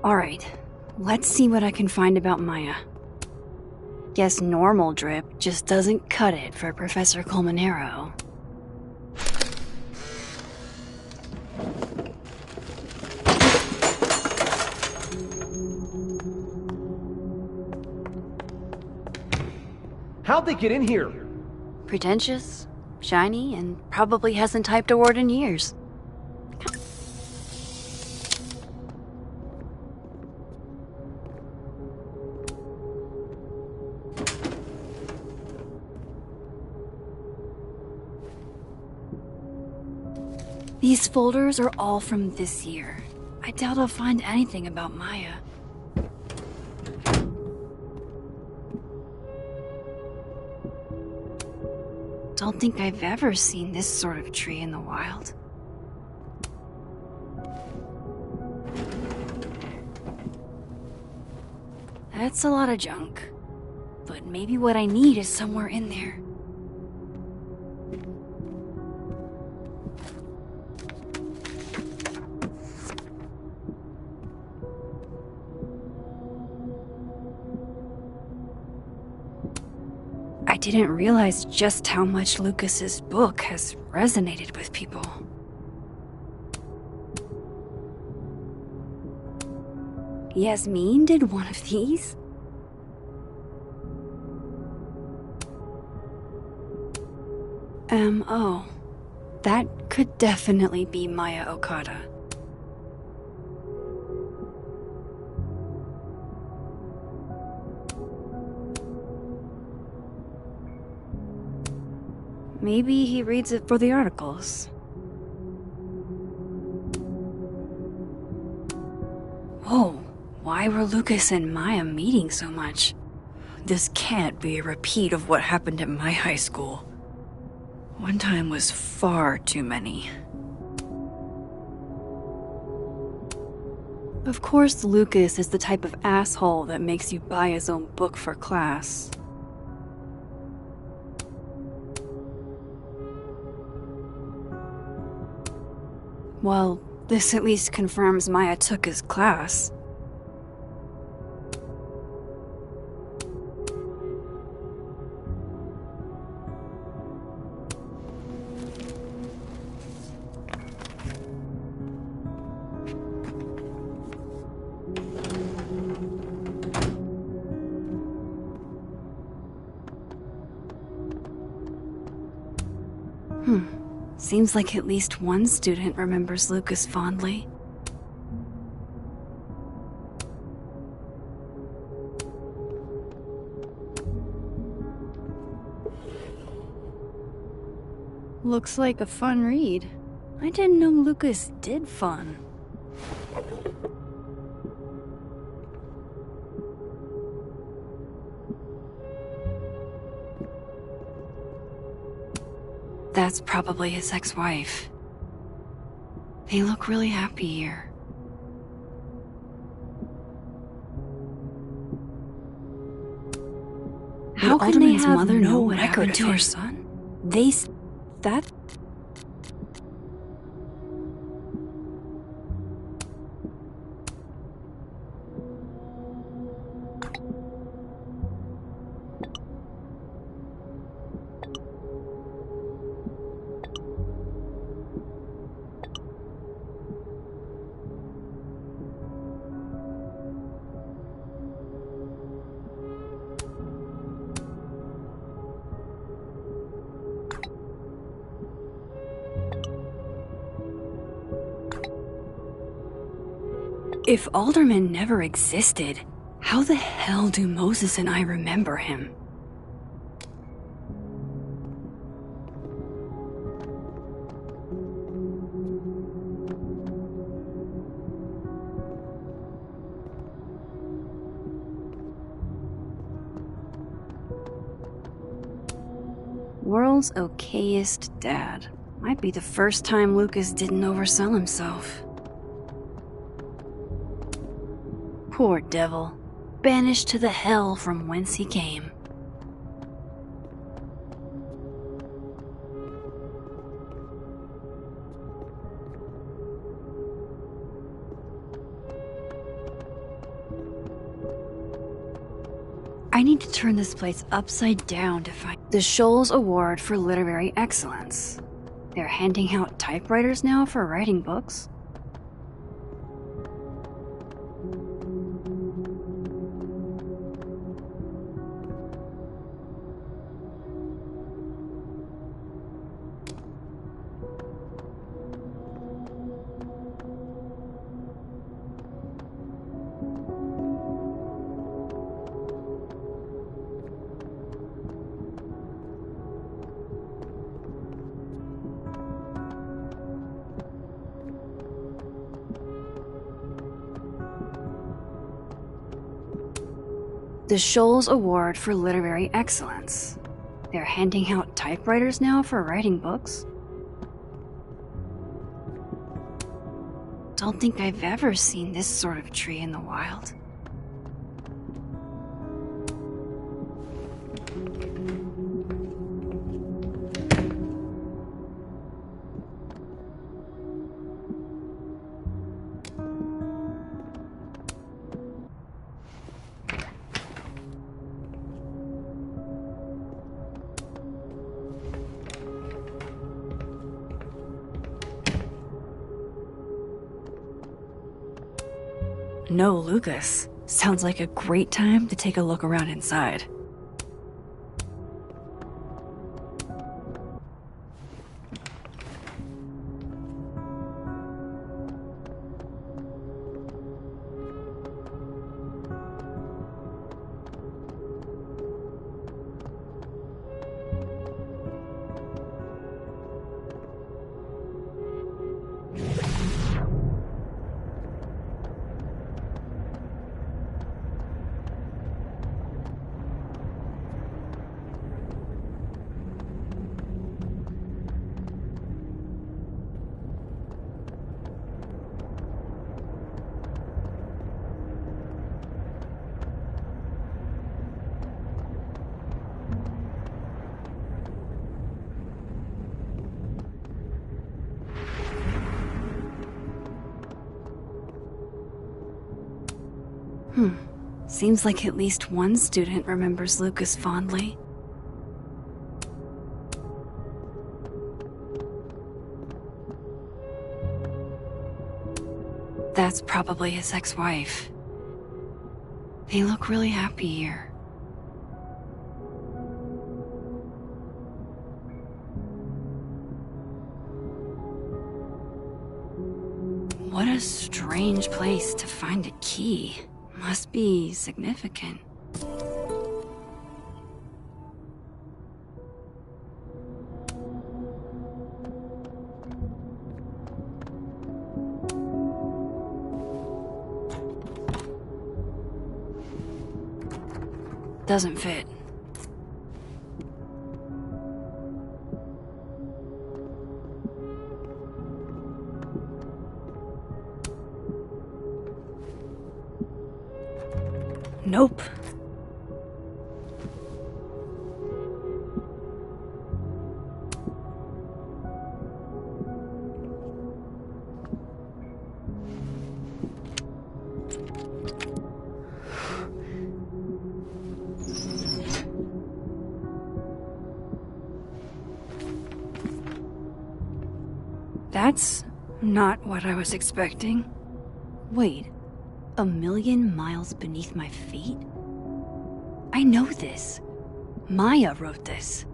A: Alright, let's see what I can find about Maya. Guess normal drip just doesn't cut it for Professor Colmenero.
O: How'd they get in here?
A: Pretentious, shiny, and probably hasn't typed a word in years. These folders are all from this year. I doubt I'll find anything about Maya. Don't think I've ever seen this sort of tree in the wild. That's a lot of junk. But maybe what I need is somewhere in there. I didn't realize just how much Lucas's book has resonated with people. Yasmin did one of these? Oh. That could definitely be Maya Okada. Maybe he reads it for the articles. Whoa, why were Lucas and Maya meeting so much? This can't be a repeat of what happened at my high school. One time was far too many. Of course, Lucas is the type of asshole that makes you buy his own book for class. Well, this at least confirms Maya took his class. Seems like at least one student remembers Lucas fondly. Looks like a fun read. I didn't know Lucas did fun. That's probably his ex-wife. They look really happy here. How can they have mother know what happened to her son? That... If Alderman never existed, how the hell do Moses and I remember him? World's okayest dad. Might be the first time Lucas didn't oversell himself. Poor devil, banished to the hell from whence he came. I need to turn this place upside down to find the Scholes Award for Literary Excellence. They're handing out typewriters now for writing books. The Scholes Award for Literary Excellence. They're handing out typewriters now for writing books. Don't think I've ever seen this sort of tree in the wild. No, Lucas. Sounds like a great time to take a look around inside. Seems like at least one student remembers Lucas fondly. That's probably his ex-wife. They look really happy here. What a strange place to find a key. Must be significant. Doesn't fit. Nope. That's not what I was expecting. Wait. 1,000,000 miles beneath my feet? I know this. Maya wrote this.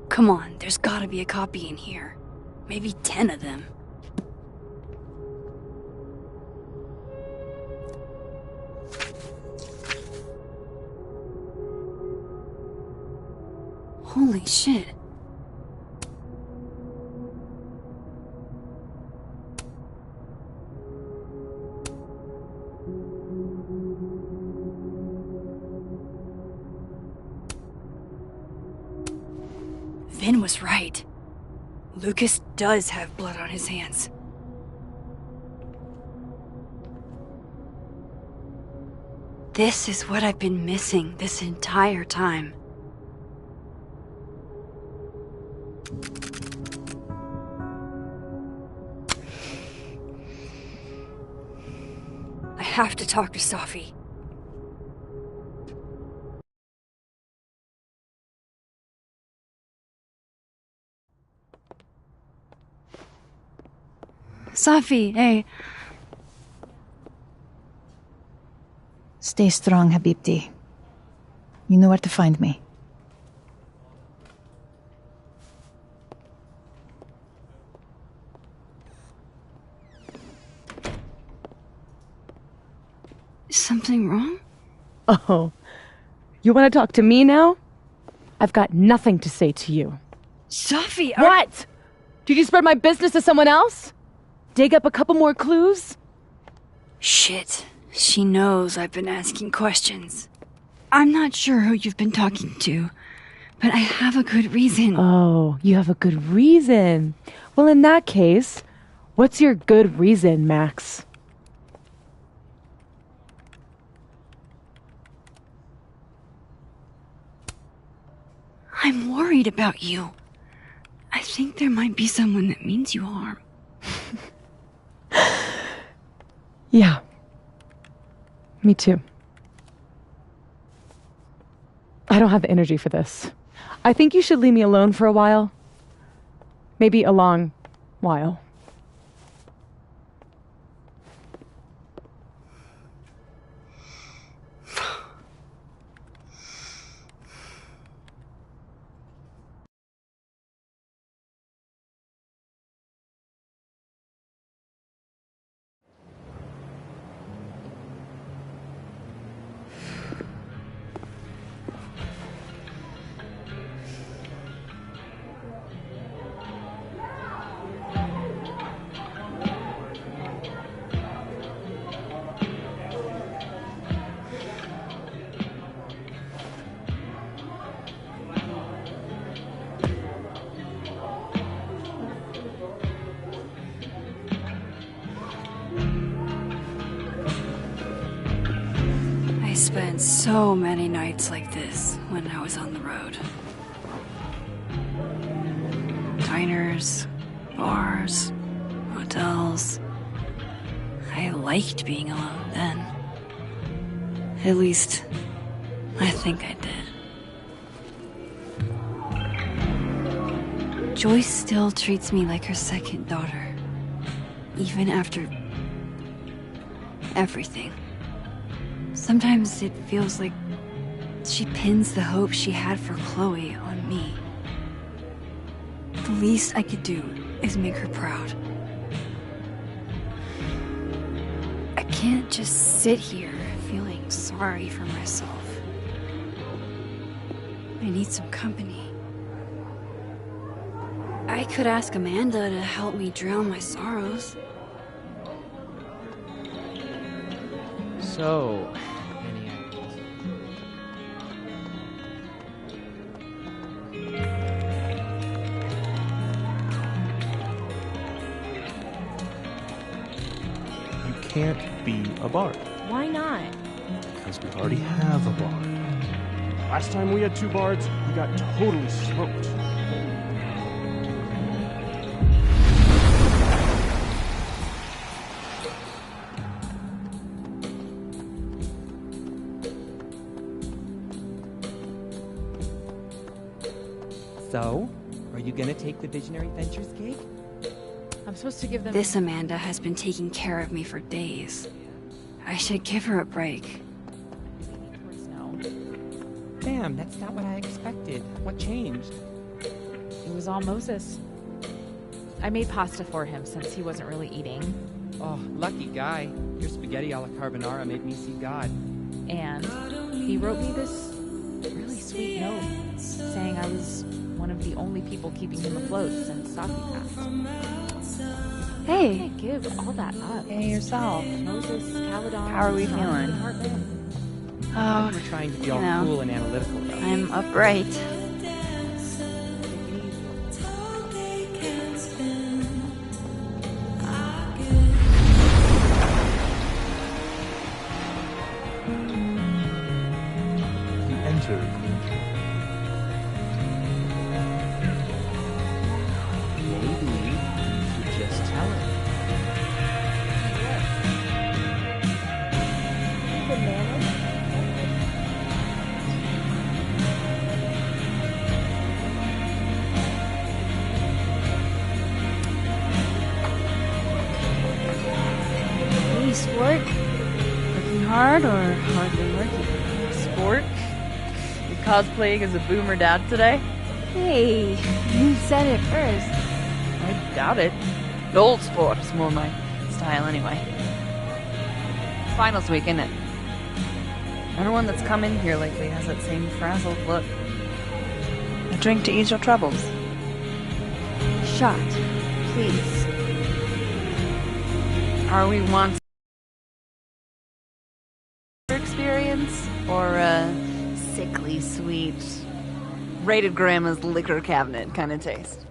A: Come on, there's gotta be a copy in here. Maybe 10 of them. Holy shit. Vin was right. Lucas does have blood on his hands. This is what I've been missing this entire time. have to talk to Safi. Safi, hey.
I: Stay strong, Habibti. You know where to find me.
A: Is something wrong?
K: Oh, you want to talk to me now? I've got nothing to say to you.
A: Safi,
K: What? Did you spread my business to someone else? Dig up a couple more clues?
A: Shit. She knows I've been asking questions. I'm not sure who you've been talking to, but I have a good reason.
K: Oh, you have a good reason. Well, in that case, what's your good reason, Max?
A: I'm worried about you. I think there might be someone that means you harm.
K: Yeah. Me too. I don't have the energy for this. I think you should leave me alone for a while. Maybe a long while.
A: I spent so many nights like this when I was on the road. Diners, bars, hotels. I liked being alone then. At least, I think I did. Joyce still treats me like her second daughter, even after everything. Sometimes it feels like she pins the hope she had for Chloe on me. The least I could do is make her proud. I can't just sit here feeling sorry for myself. I need some company. I could ask Amanda to help me drown my sorrows.
O: So, any ideas?
P: You can't be a bard.
F: Why not?
P: Because we already have a bard. Last time we had 2 bards, we got totally smoked.
O: So, are you gonna take the Visionary Ventures gig?
I: I'm supposed to give them...
A: This Amanda has been taking care of me for days. I should give her a break.
O: Damn, that's not what I expected. What changed?
Q: It was all Moses. I made pasta for him since he wasn't really eating.
O: Oh, lucky guy. Your spaghetti alla carbonara made me see God.
Q: And he wrote me this really sweet note saying I was one of the only people keeping him afloat since Safi passed.
A: Hey.
Q: I can't give all that up.
I: Hey, yourself.
Q: Moses, Caledon.
I: How are we feeling?
A: Oh,
O: We're trying to be all
A: you know,
O: cool and analytical, though.
A: I'm upright.
P: You entered.
O: Maybe you should just tell him.
A: sport? Working hard or hardly working?
C: Sport? You cosplaying as a boomer dad today?
A: Hey, you said it first.
C: I doubt it. Old sport is more my style anyway. Finals week, isn't it? Everyone that's come in here lately has that same frazzled look. A drink to ease your troubles.
A: Shot, please.
C: Are we once experience or a sickly sweet, raided grandma's liquor cabinet kind of taste?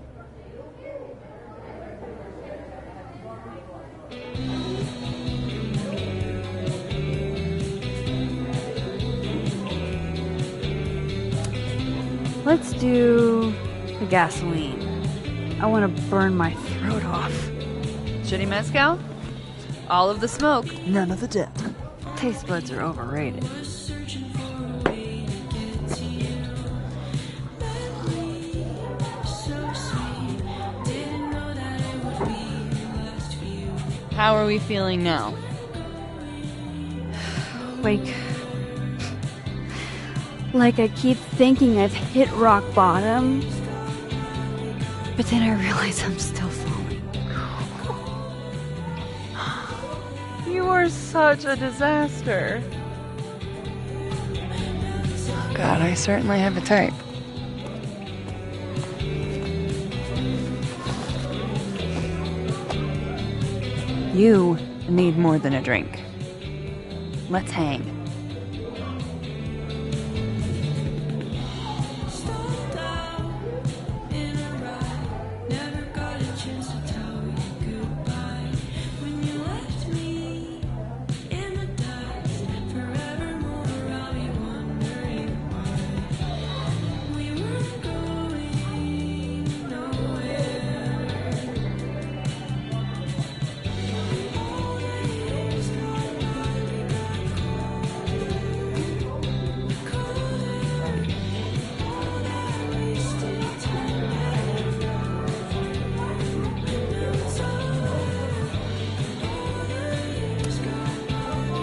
A: Let's do the gasoline. I want to burn my throat off.
C: Shitty mezcal? All of the smoke, none of the dip.
A: Taste buds are overrated.
C: How are we feeling now?
A: Like I keep thinking I've hit rock bottom, but then I realize I'm still falling.
C: You are such a disaster. God, I certainly have a type. You need more than a drink. Let's hang.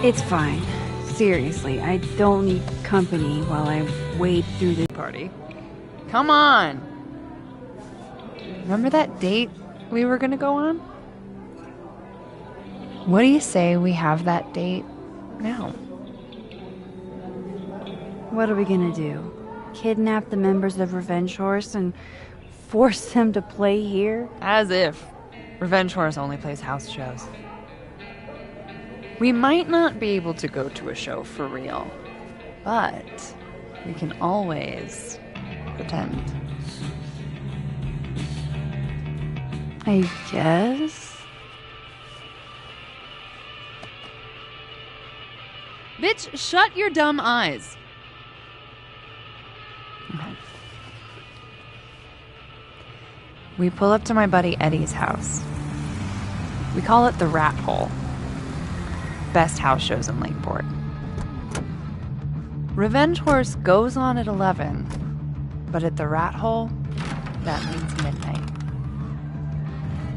A: It's fine. Seriously, I don't need company while I wade through the
C: party. Come on! Remember that date we were gonna go on? What do you say we have that date now?
A: What are we gonna do? Kidnap the members of Revenge Horse and force them to play here?
C: As if. Revenge Horse only plays house shows. We might not be able to go to a show for real, but we can always pretend.
A: I guess?
C: Bitch, shut your dumb eyes. Okay. We pull up to my buddy Eddie's house. We call it the Rat Hole. Best house shows in Lakeport. Revenge Horse goes on at 11, but at the Rat Hole, that means midnight.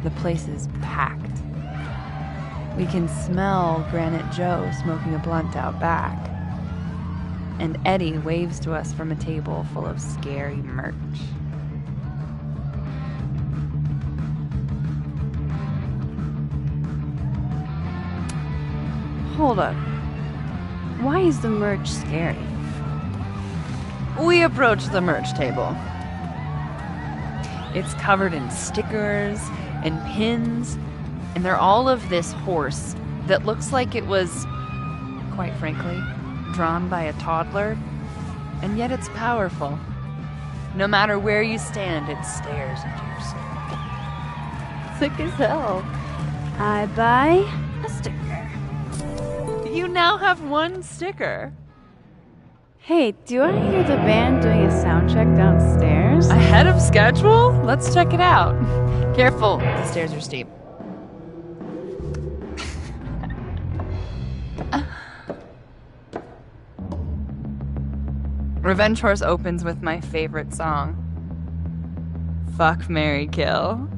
C: The place is packed. We can smell Granite Joe smoking a blunt out back. And Eddie waves to us from a table full of scary merch.
A: Hold up. Why is the merch scary?
C: We approach the merch table. It's covered in stickers and pins, and they're all of this horse that looks like it was, quite frankly, drawn by a toddler, and yet it's powerful. No matter where you stand, it stares into your soul.
A: Sick as hell. I buy a sticker.
C: You now have one sticker.
A: Hey, do I hear the band doing a sound check downstairs?
C: Ahead of schedule? Let's check it out. Careful, the stairs are steep. Revenge Horse opens with my favorite song. Fuck, Marry, Kill.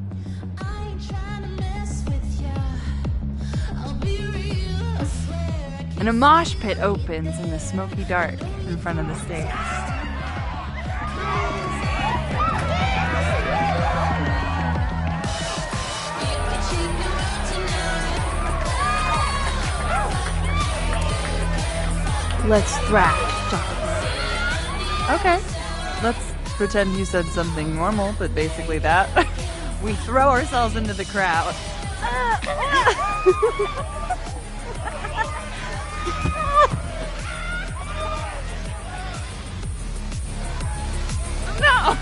C: and a mosh pit opens in the smoky dark in front of the stage.
Q: Let's thrash.
C: Okay, let's pretend you said something normal, but basically that. We throw ourselves into the crowd.
Q: No!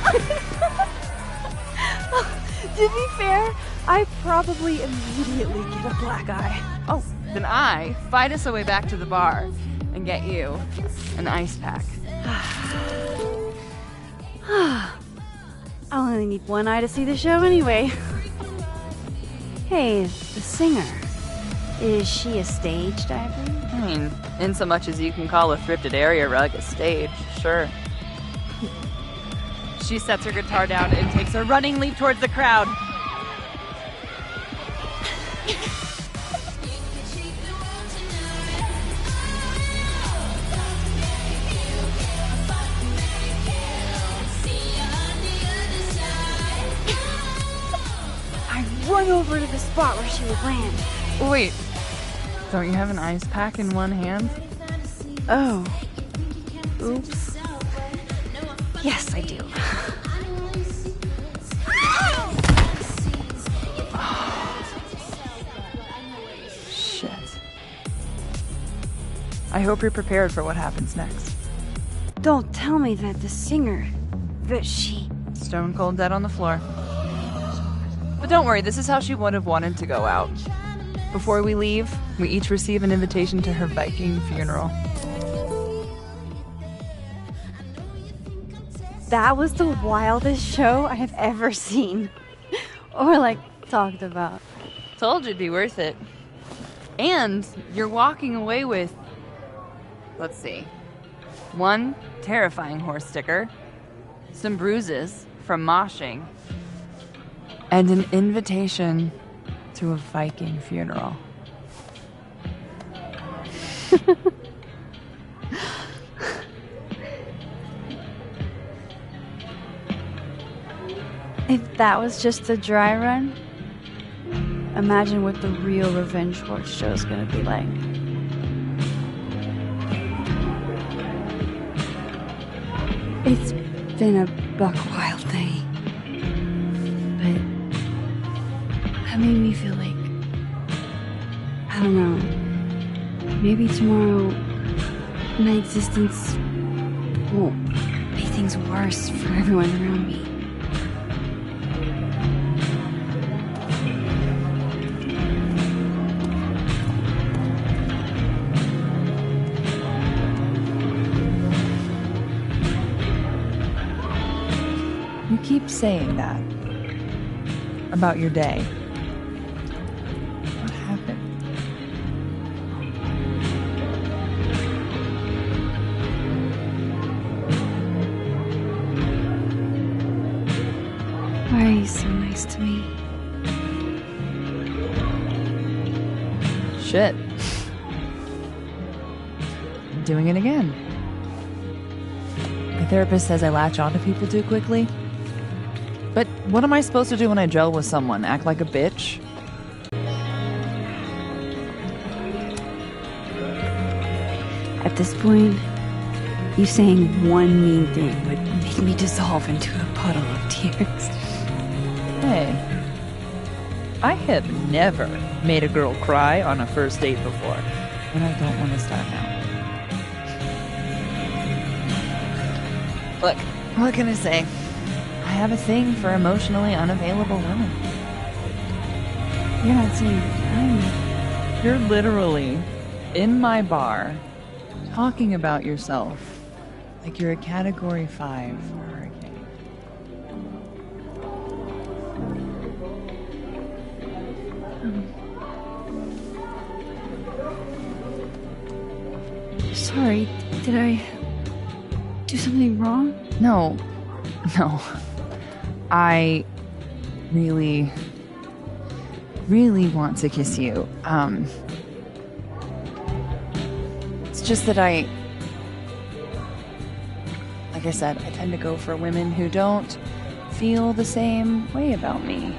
Q: To be fair, I probably immediately get a black eye.
C: Oh, then I fight us a way back to the bar and get you an ice pack.
A: I only need one eye to see the show anyway. Hey, the singer. Is she a stage diver?
C: I mean, in so much as you can call a thrifted area rug a stage, sure. She sets her guitar down and takes a running leap towards the crowd.
A: Run over to the spot where she would land.
C: Wait, don't you have an ice pack in one hand?
A: Oh. Oops. Yes, I do.
C: Shit. I hope you're prepared for what happens next.
A: Don't tell me that the singer, that she...
C: Stone cold dead on the floor. But don't worry, this is how she would have wanted to go out. Before we leave, we each receive an invitation to her Viking funeral.
A: That was the wildest show I have ever seen. Or, like, talked about.
C: Told you it'd be worth it. And you're walking away with, let's see, one terrifying horse sticker, some bruises from moshing, and an invitation to a Viking funeral.
A: If that was just a dry run, imagine what the real Revenge Horse show is gonna be like. It's been a buck wild day. But that made me feel like, I don't know, maybe tomorrow my existence won't make things worse for everyone around me.
C: You keep saying that about your day. What happened?
A: Why are you so nice to me?
C: Shit. I'm doing it again. My therapist says I latch onto people too quickly. But what am I supposed to do when I gel with someone? Act like a bitch?
A: At this point, you saying one mean thing would make me dissolve into a puddle of tears.
C: Hey, I have never made a girl cry on a first date before, and I don't want to start now. Look, what can I say? I have a thing for emotionally unavailable women.
A: You're not saying that
C: You're literally in my bar talking about yourself like you're a Category 5 hurricane.
A: Sorry, did I do something wrong?
C: No. I really want to kiss you. just that like I said, I tend to go for women who don't feel the same way about me.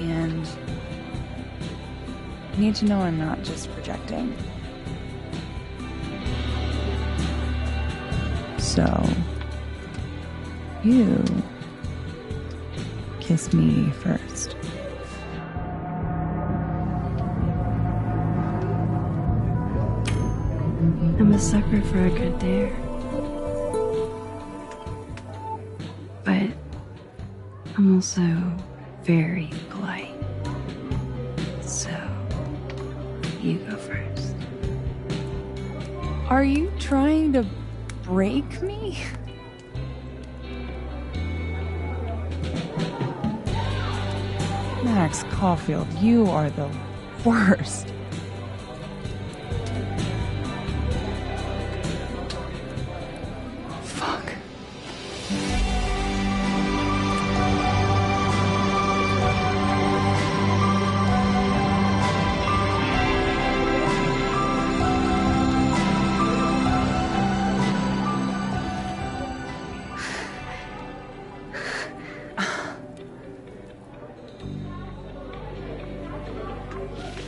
C: And I need to know I'm not just projecting. So, you kiss me first.
A: I'm a sucker for a good dare. But I'm also very polite. So, you go first.
C: Are you trying to break me? Max Caulfield, you are the worst. Fuck.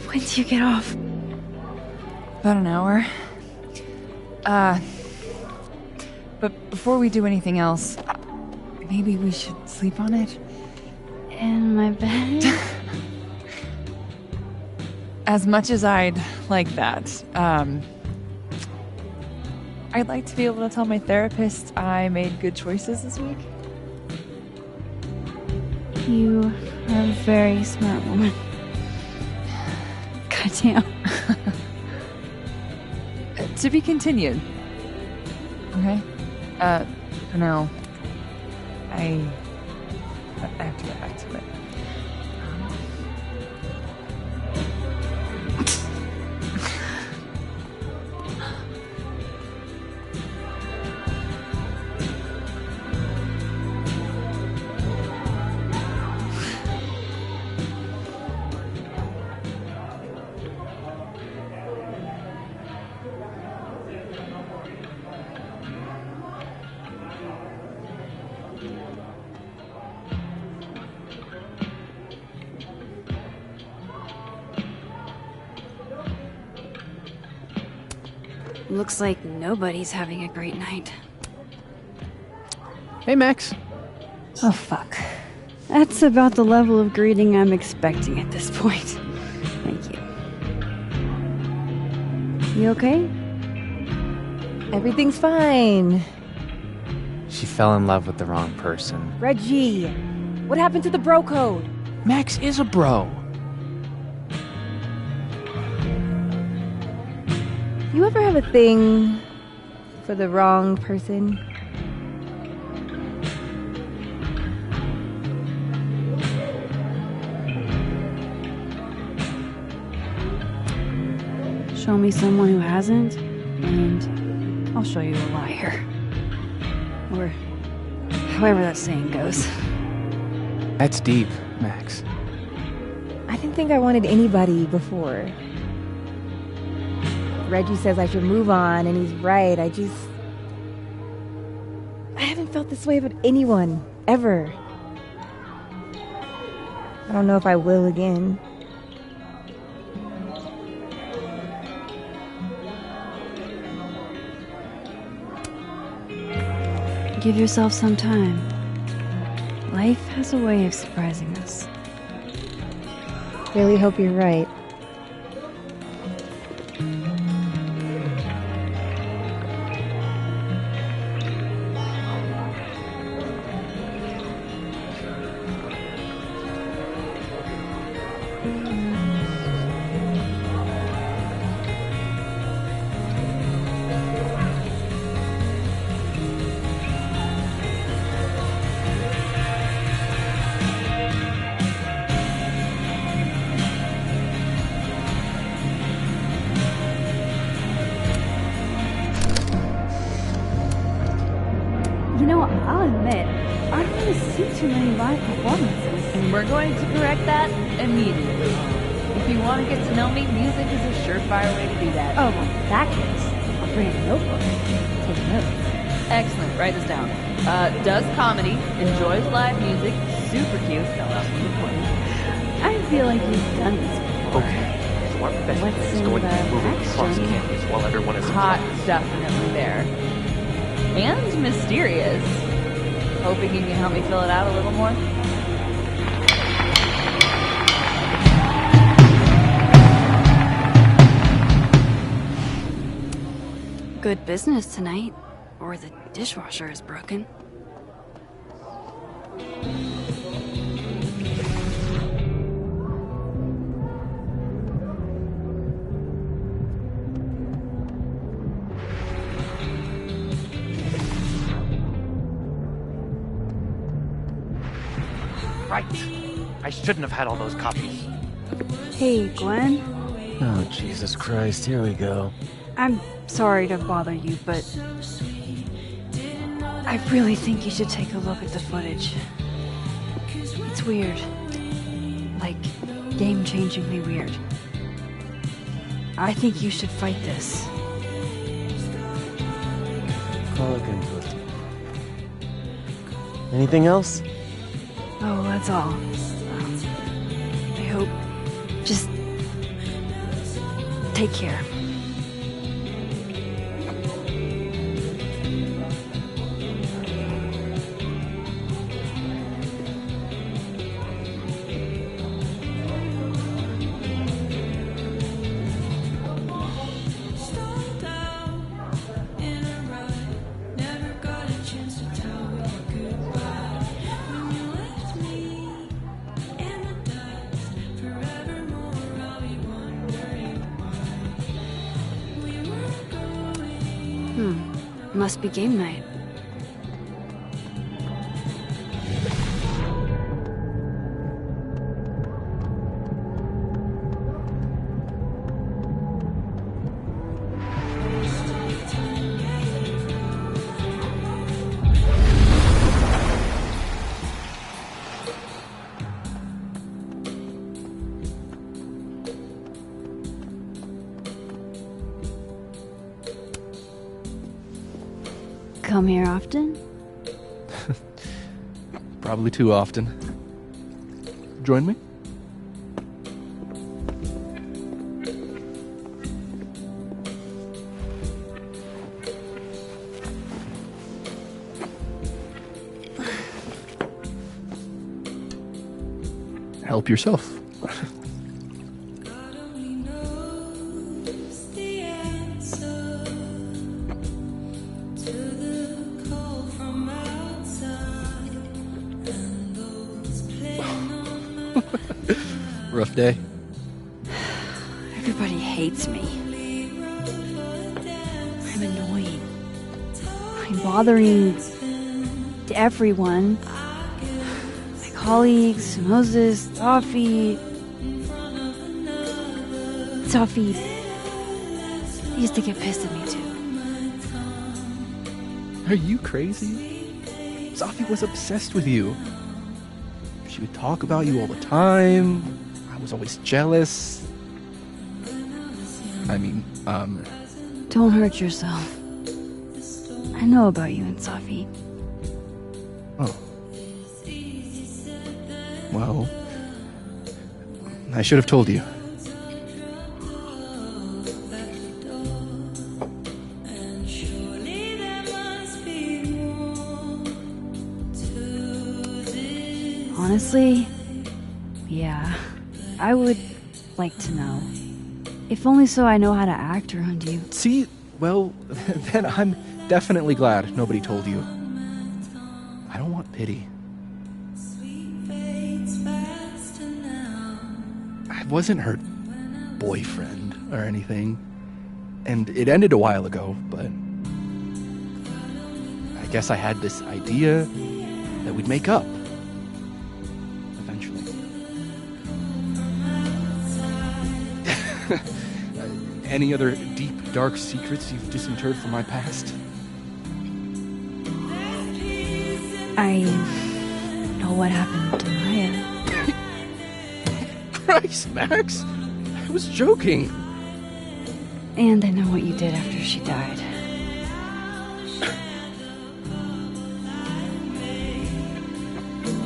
A: When do you get off?
C: About an hour. But before we do anything else, maybe we should sleep on it?
A: In my bed?
C: As much as I'd like that, I'd like to be able to tell my therapist I made good choices this week.
A: You are a very smart woman. Goddamn.
C: To be continued. Okay? For now, I have to get back to it.
A: Looks like nobody's having a great night.
J: Hey, Max.
A: Oh, fuck. That's about the level of greeting I'm expecting at this point. Thank you. You okay?
L: Everything's fine.
R: She fell in love with the wrong person.
L: Reggie, what happened to the bro code?
J: Max is a bro.
L: You ever have a thing for the wrong person?
A: Show me someone who hasn't, and I'll show you a liar. Or however that saying goes.
R: That's deep, Max.
L: I didn't think I wanted anybody before. Reggie says I should move on, and he's right. I haven't felt this way about anyone, ever. I don't know if I will again.
A: Give yourself some time. Life has a way of surprising us.
L: Really hope you're right.
A: You know, I'll admit, I don't really see too many live performances.
Q: And we're going to correct that immediately. If you want to get to know me, music is a surefire way to do that.
A: Oh, well, in that case,
Q: I'll bring a notebook. Take notes. Excellent. Write this down. Does comedy, enjoys live music, super cute. Fell out from the point. I feel like you've done this before.
R: Okay, so our best
Q: What's
R: friend is
Q: in
R: going
Q: the
R: to be moving across
Q: action?
R: campus while everyone is
Q: Hot, definitely there. And mysterious. Hoping you can help me fill it out a little more.
A: Good business tonight, or the dishwasher is broken.
R: Right. I shouldn't have had all those copies.
A: Hey, Gwen.
D: Oh, Jesus Christ, here we go.
A: I'm sorry to bother you, but I really think you should take a look at the footage. It's weird. Like, game-changingly weird. I think you should fight this.
D: I'll look into it. Anything else?
A: Oh, that's all. I hope... Just... take care. Must be game night. Come here often?
J: Probably too often. Join me? Help yourself. Rough day.
A: Everybody hates me. I'm annoying. I'm bothering to everyone. My colleagues, Moses, Toffee. Toffee used to get pissed at me too.
J: Are you crazy? Sophie was obsessed with you. She would talk about you all the time. I was always jealous. I mean,
A: Don't hurt yourself. I know about you and Safi.
J: Oh. Well, I should have told you.
A: Honestly, yeah, I would like to know. If only so I know how to act around you.
J: See, well, then I'm definitely glad nobody told you. I don't want pity. I wasn't her boyfriend or anything, and it ended a while ago, but I guess I had this idea that we'd make up. Eventually. Any other deep, dark secrets you've disinterred from my past?
A: I know what happened to Maya.
J: Christ, Max! I was joking.
A: And I know what you did after she died.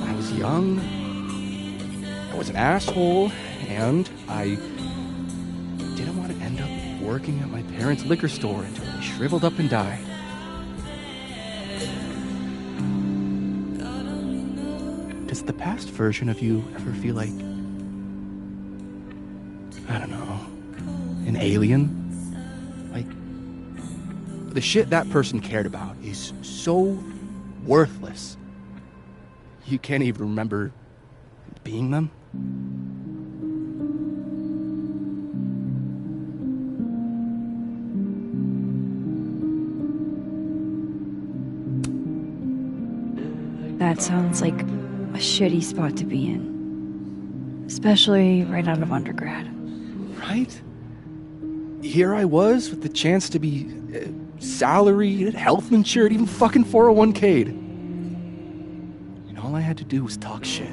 J: I was young, I was an asshole, and I didn't want to end up working at my parents' liquor store until I shriveled up and died. Does the past version of you ever feel like, I don't know, an alien? Like, the shit that person cared about is so worthless. You can't even remember being them?
A: That sounds like a shitty spot to be in. Especially right out of undergrad.
J: Right? Here I was with the chance to be salaried, health insured, even fucking 401k'd. And all I had to do was talk shit.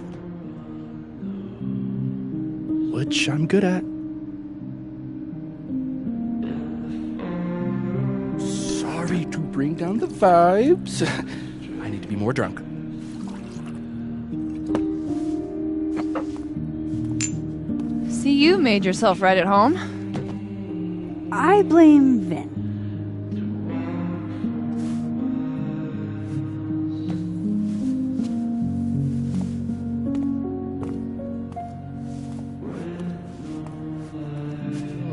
J: Which I'm good at. Sorry to bring down the vibes. I need to be more drunk.
I: See, you made yourself right at home.
A: I blame Vin.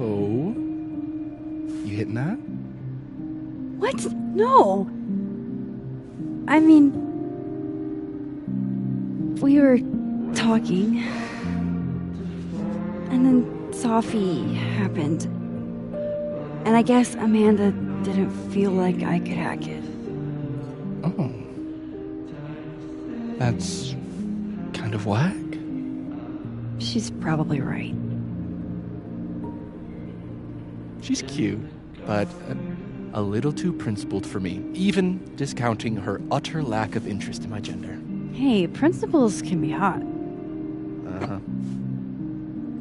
J: Oh? You hitting that?
A: What? No. I mean, we were talking, and then Sophie happened. And I guess Amanda didn't feel like I could hack it.
J: Oh. That's kind of whack.
A: She's probably right.
J: She's cute, but a little too principled for me, even discounting her utter lack of interest in my gender.
A: Hey, principles can be hot.
J: Uh-huh.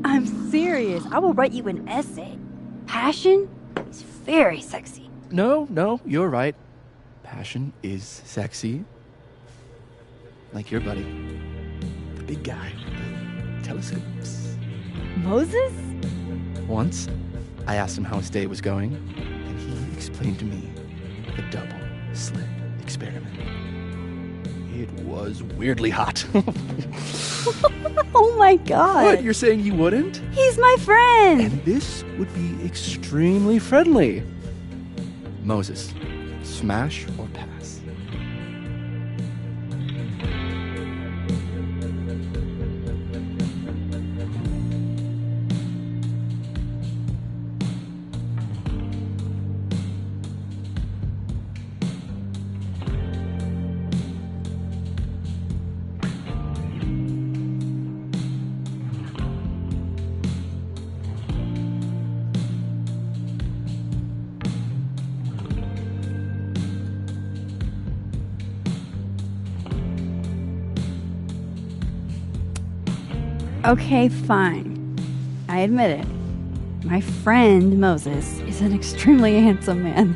A: I'm serious. I will write you an essay. Passion is very sexy.
J: No, you're right. Passion is sexy. Like your buddy. The big guy with the telescopes.
A: Moses?
J: Once, I asked him how his day was going, and he explained to me the double slit experiment. It was weirdly hot.
A: Oh my god.
J: What, you're saying you wouldn't?
A: He's my friend.
J: And this would be extremely friendly. Moses, smash or pass?
A: Okay, fine. I admit it. My friend Moses is an extremely handsome man.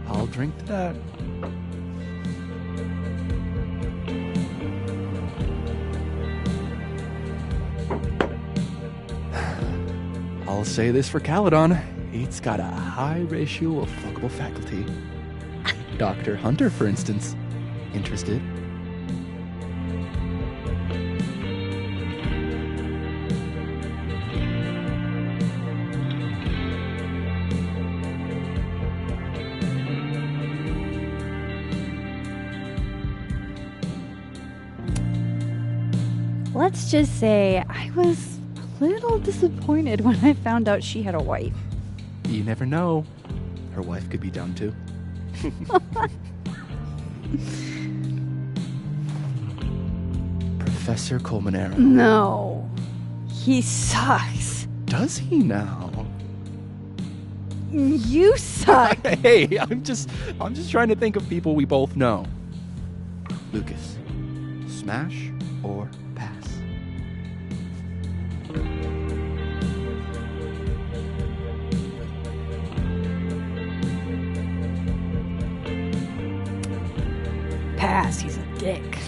J: I'll drink to that. I'll say this for Caledon. It's got a high ratio of fuckable faculty. Dr. Hunter, for instance. Interested?
A: Let's just say I was a little disappointed when I found out she had a wife.
J: You never know. Her wife could be down too. Professor Colmenero.
A: No. He sucks.
J: Does he now?
A: You suck.
J: Hey, I'm just trying to think of people we both know. Lucas, smash or pass?
A: class, he's a dick.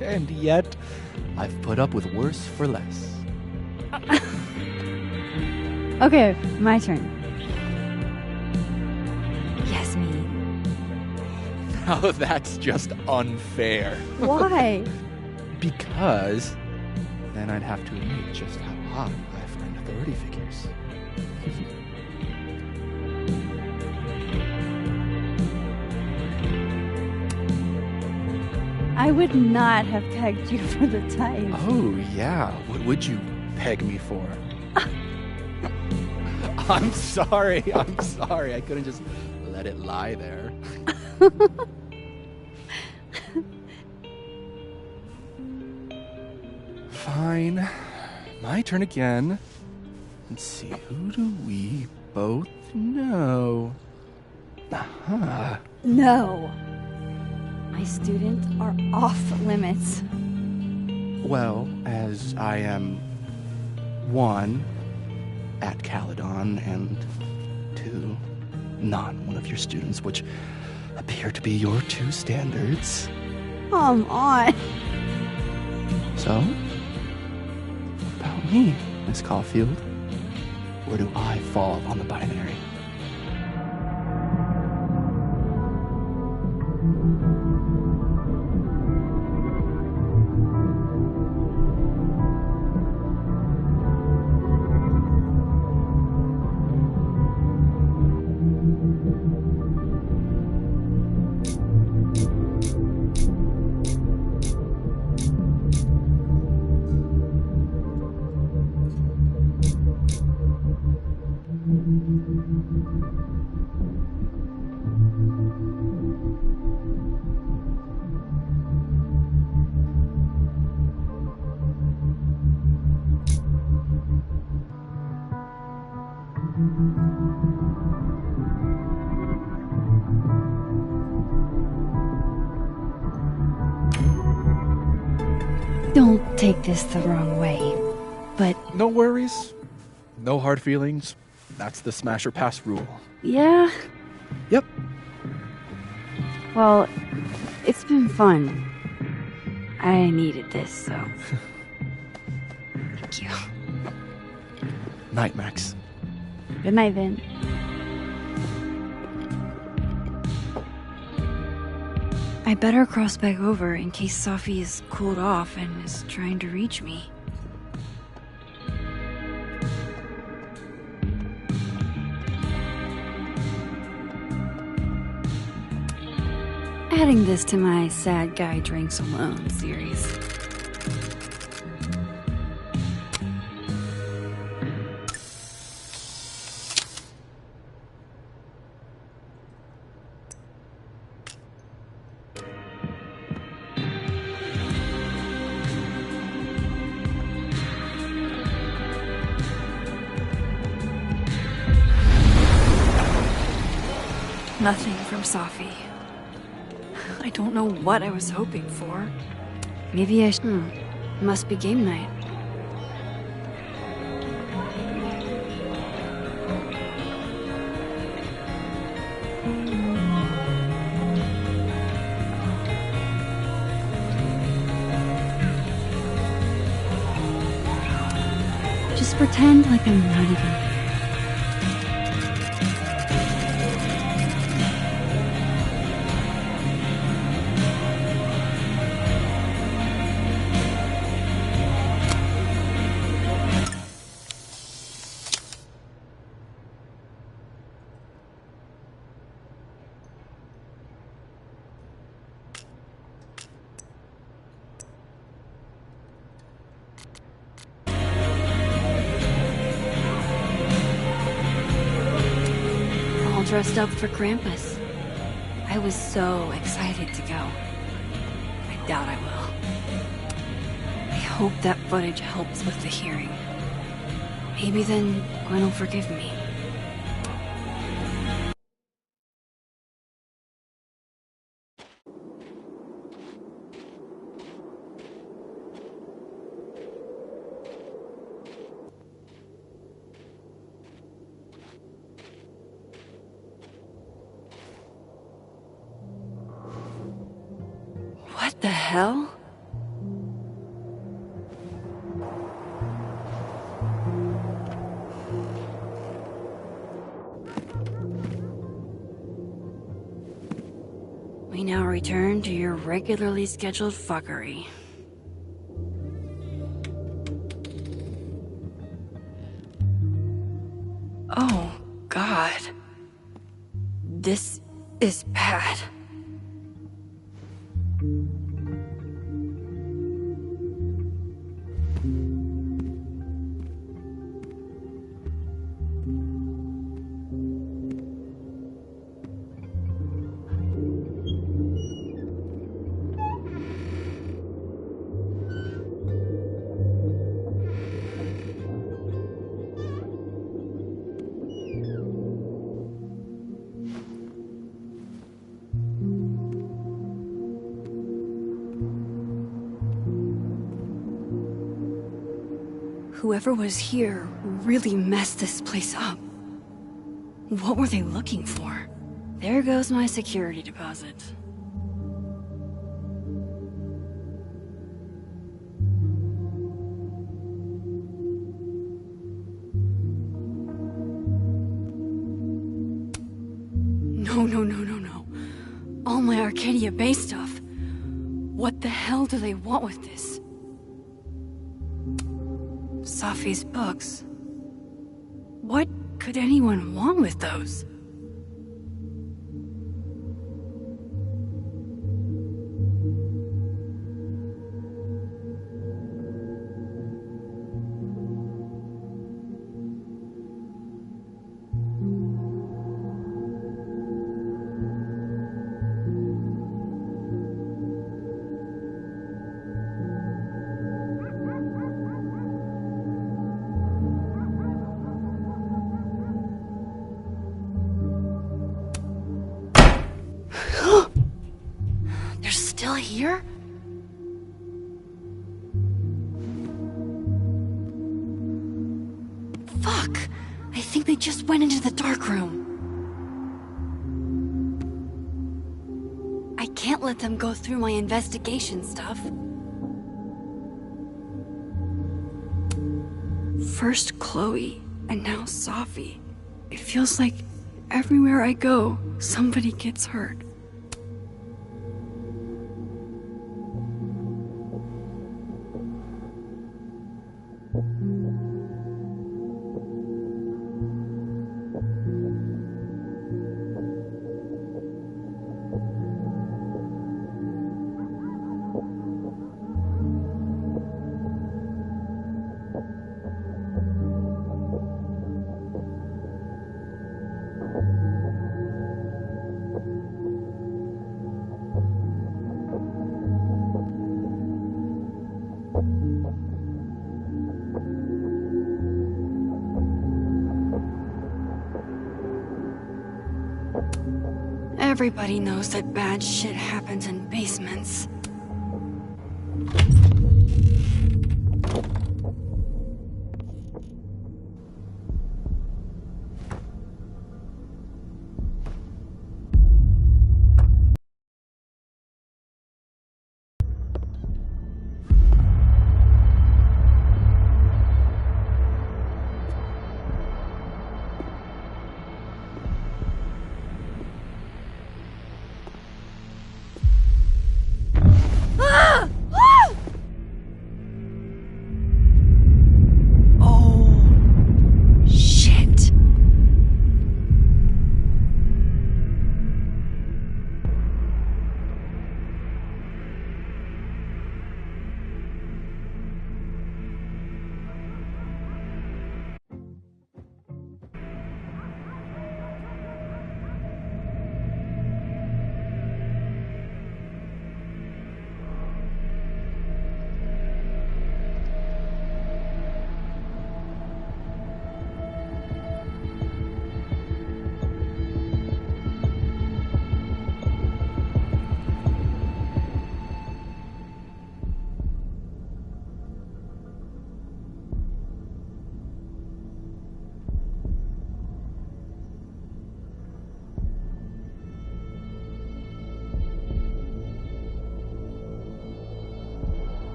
J: And yet, I've put up with worse for less.
A: Okay, my turn. Yes, me.
J: Oh, that's just unfair.
A: Why?
J: Because then I'd have to admit just how hot I find authority figures.
A: I would not have pegged you for the type.
J: Oh, yeah. What would you peg me for? I'm sorry. I couldn't just let it lie there. Fine. My turn again. Let's see, who do we both know? Aha.
A: No. My students are off limits.
J: Well, as I am 1, at Caledon, and 2, not one of your students, which appear to be your 2 standards.
A: Come on.
J: So, what about me, Miss Caulfield? Where do I fall on the binary?
A: Don't take this the wrong way, but...
J: No worries. No hard feelings. That's the smash or pass rule.
A: Yeah?
J: Yep.
A: Well, it's been fun. I needed this, so... Thank you.
J: Night, Max.
A: Good night, Vin. I better cross back over in case Sophie is cooled off and is trying to reach me. Adding this to my sad guy drinks alone series. Nothing from Sophie. I don't know what I was hoping for. Maybe I must be game night. Just pretend like I'm not even... dressed up for Krampus. I was so excited to go. I doubt I will. I hope that footage helps with the hearing. Maybe then Gwen will forgive me. What the hell? We now return to your regularly scheduled fuckery. Oh, God. This is bad. Whoever was here really messed this place up. What were they looking for? There goes my security deposit. No. All my Arcadia Bay stuff. What the hell do they want with this? Safi's books. What could anyone want with those? They're still here? Fuck! I think they just went into the dark room. I can't let them go through my investigation stuff. First Chloe, and now Safi. It feels like everywhere I go, somebody gets hurt. Everybody knows that bad shit happens in basements.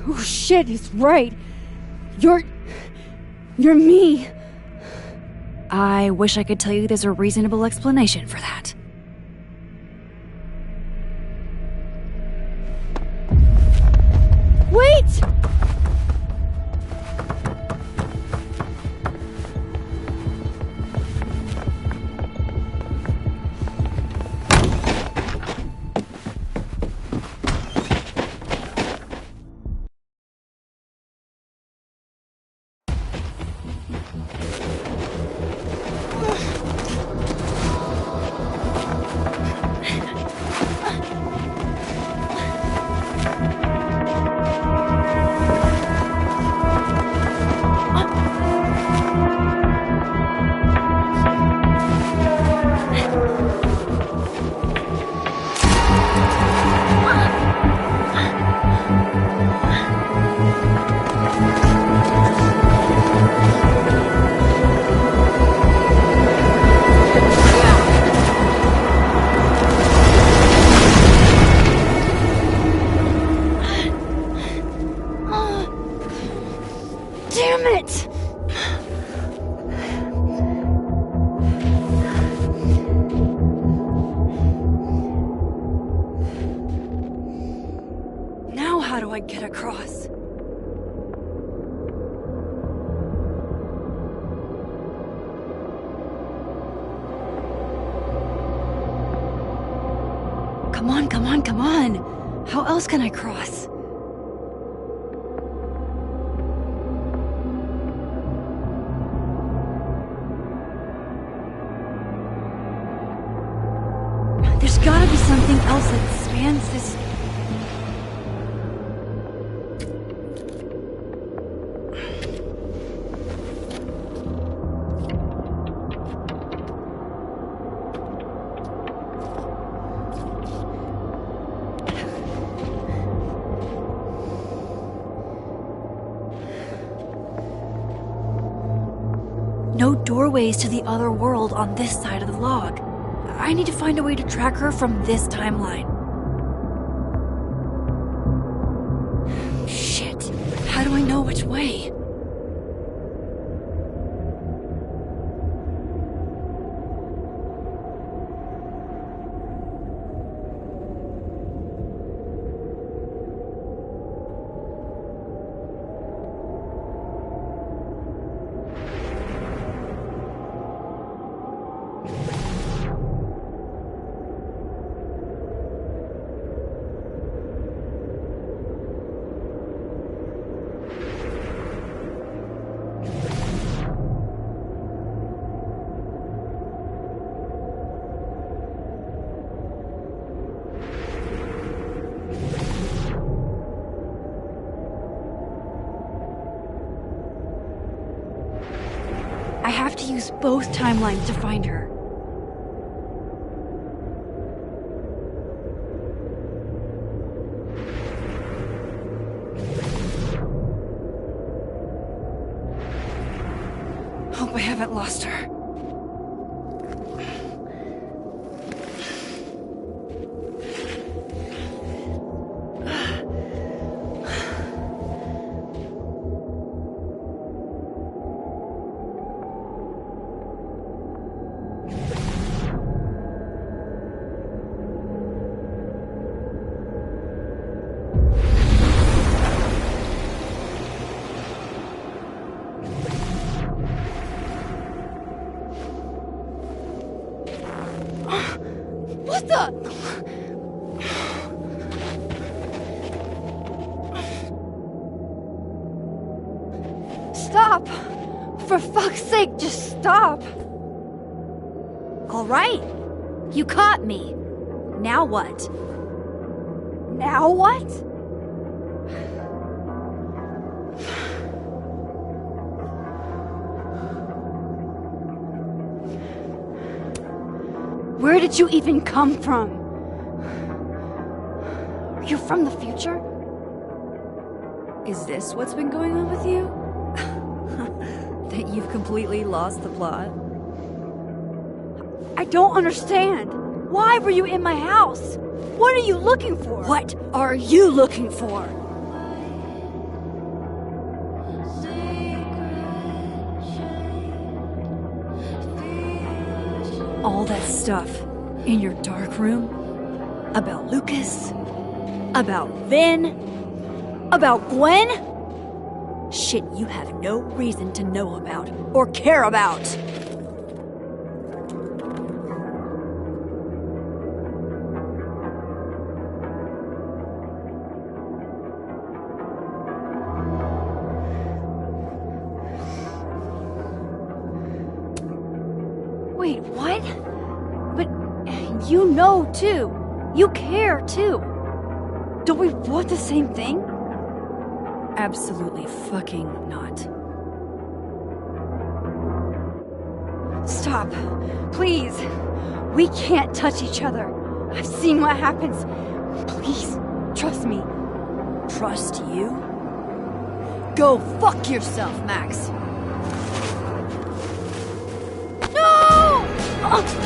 A: Oh shit, he's right. You're me. I wish I could tell you there's a reasonable explanation for that. Wait! Damn it! Now how do I get across? Come on, come on, come on! How else can I cross? There's gotta be something else that spans this... No doorways to the other world on this side of the log. I need to find a way to track her from this timeline. Shit. How do I know which way? I have to use both timelines to find her. Hope I haven't lost her. What the? Stop! For fuck's sake, just stop! All right. You caught me. Now what? Now what? Where did you even come from? Are you from the future? Is this what's been going on with you? That you've completely lost the plot? I don't understand. Why were you in my house? What are you looking for? What are you looking for? All that stuff in your dark room about Lucas, about Vin, about Gwen? Shit you have no reason to know about or care about. Wait, what? But you know too. You care too. Don't we want the same thing? Absolutely fucking not. Stop. Please. We can't touch each other. I've seen what happens. Please, trust me. Trust you? Go fuck yourself, Max. No! Come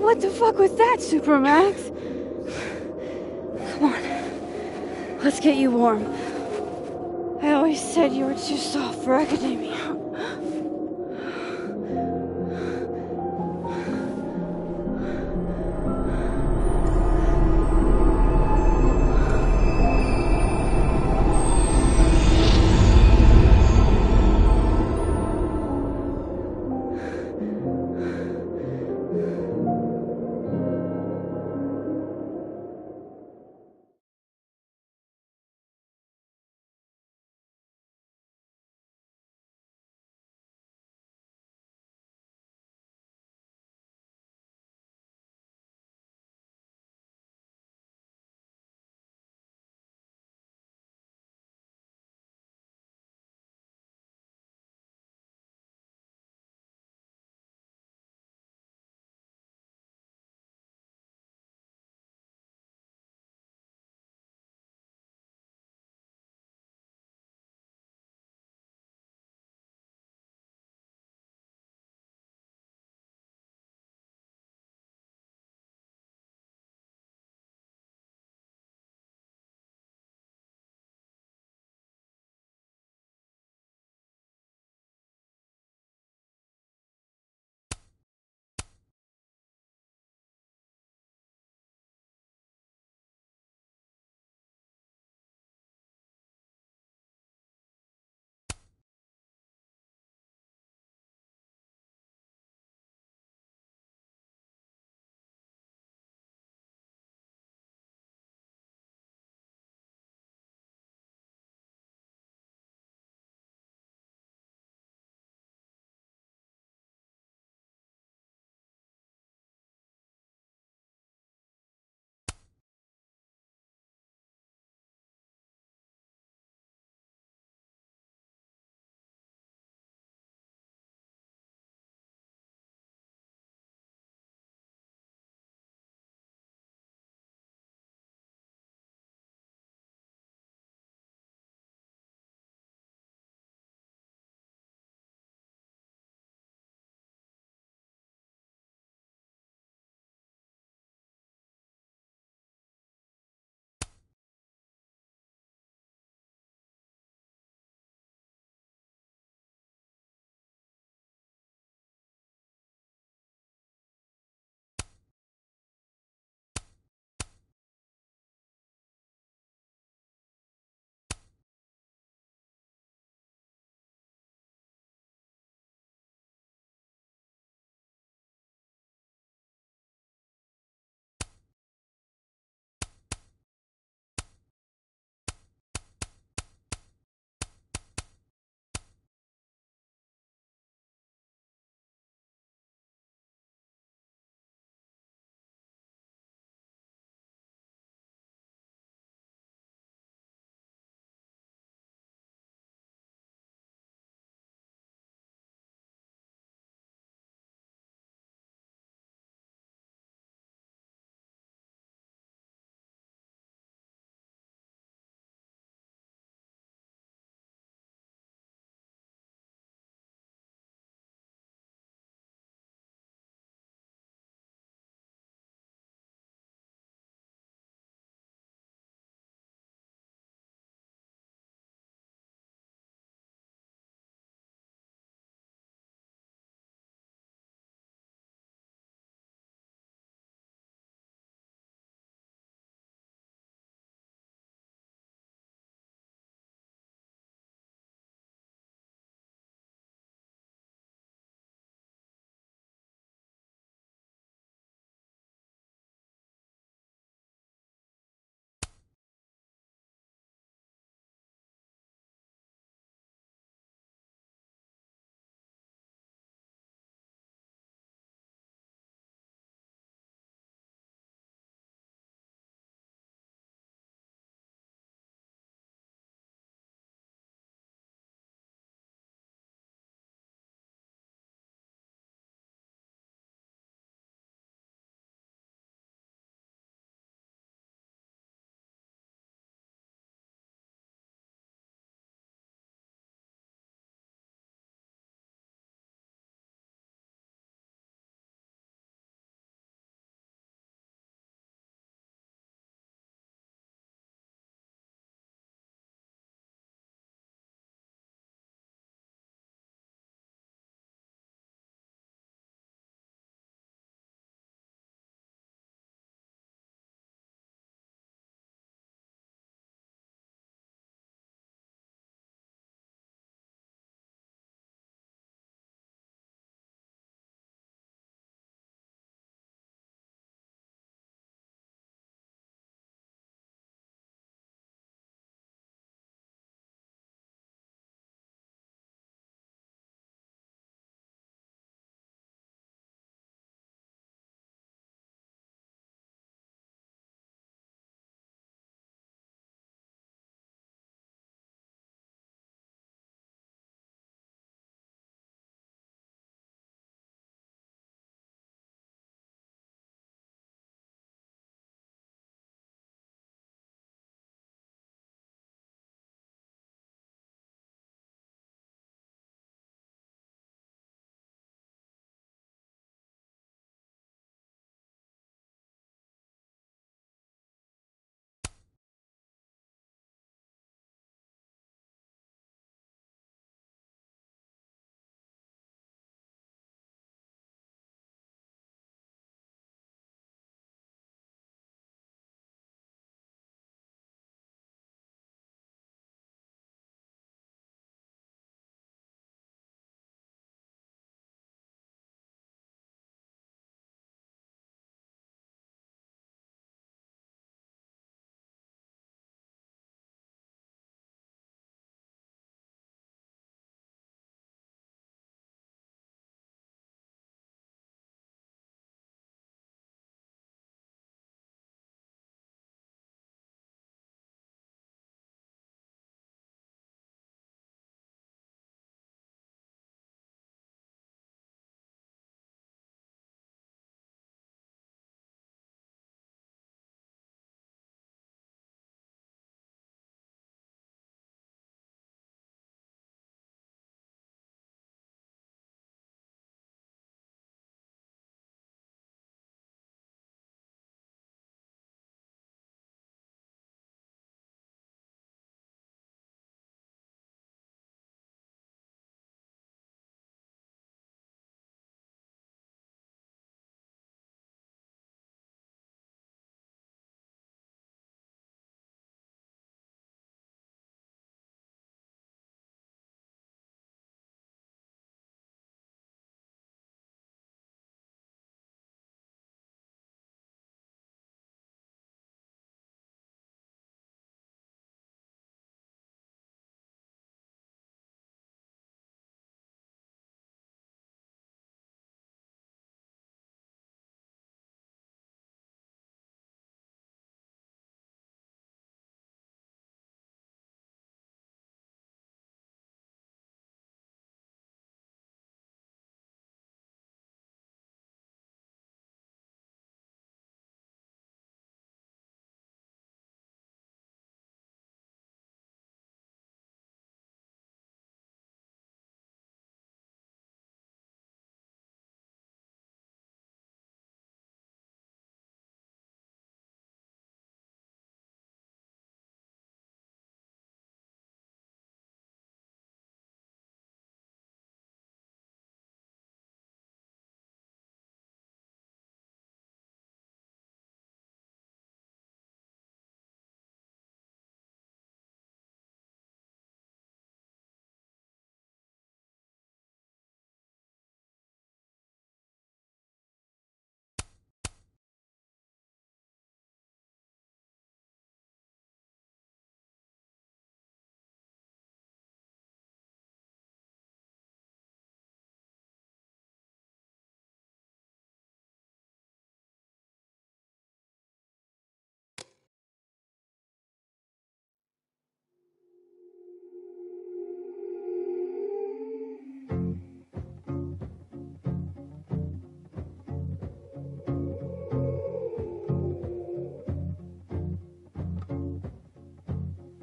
A: What the fuck was that, Supermax? Come on. Let's get you warm. I always said you were too soft for academia.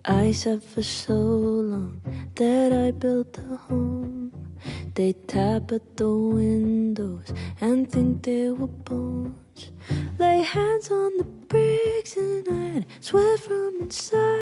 S: I said for so long that I built a home. They tap at the windows and think they were bones. Lay hands on the bricks and I'd swear from inside.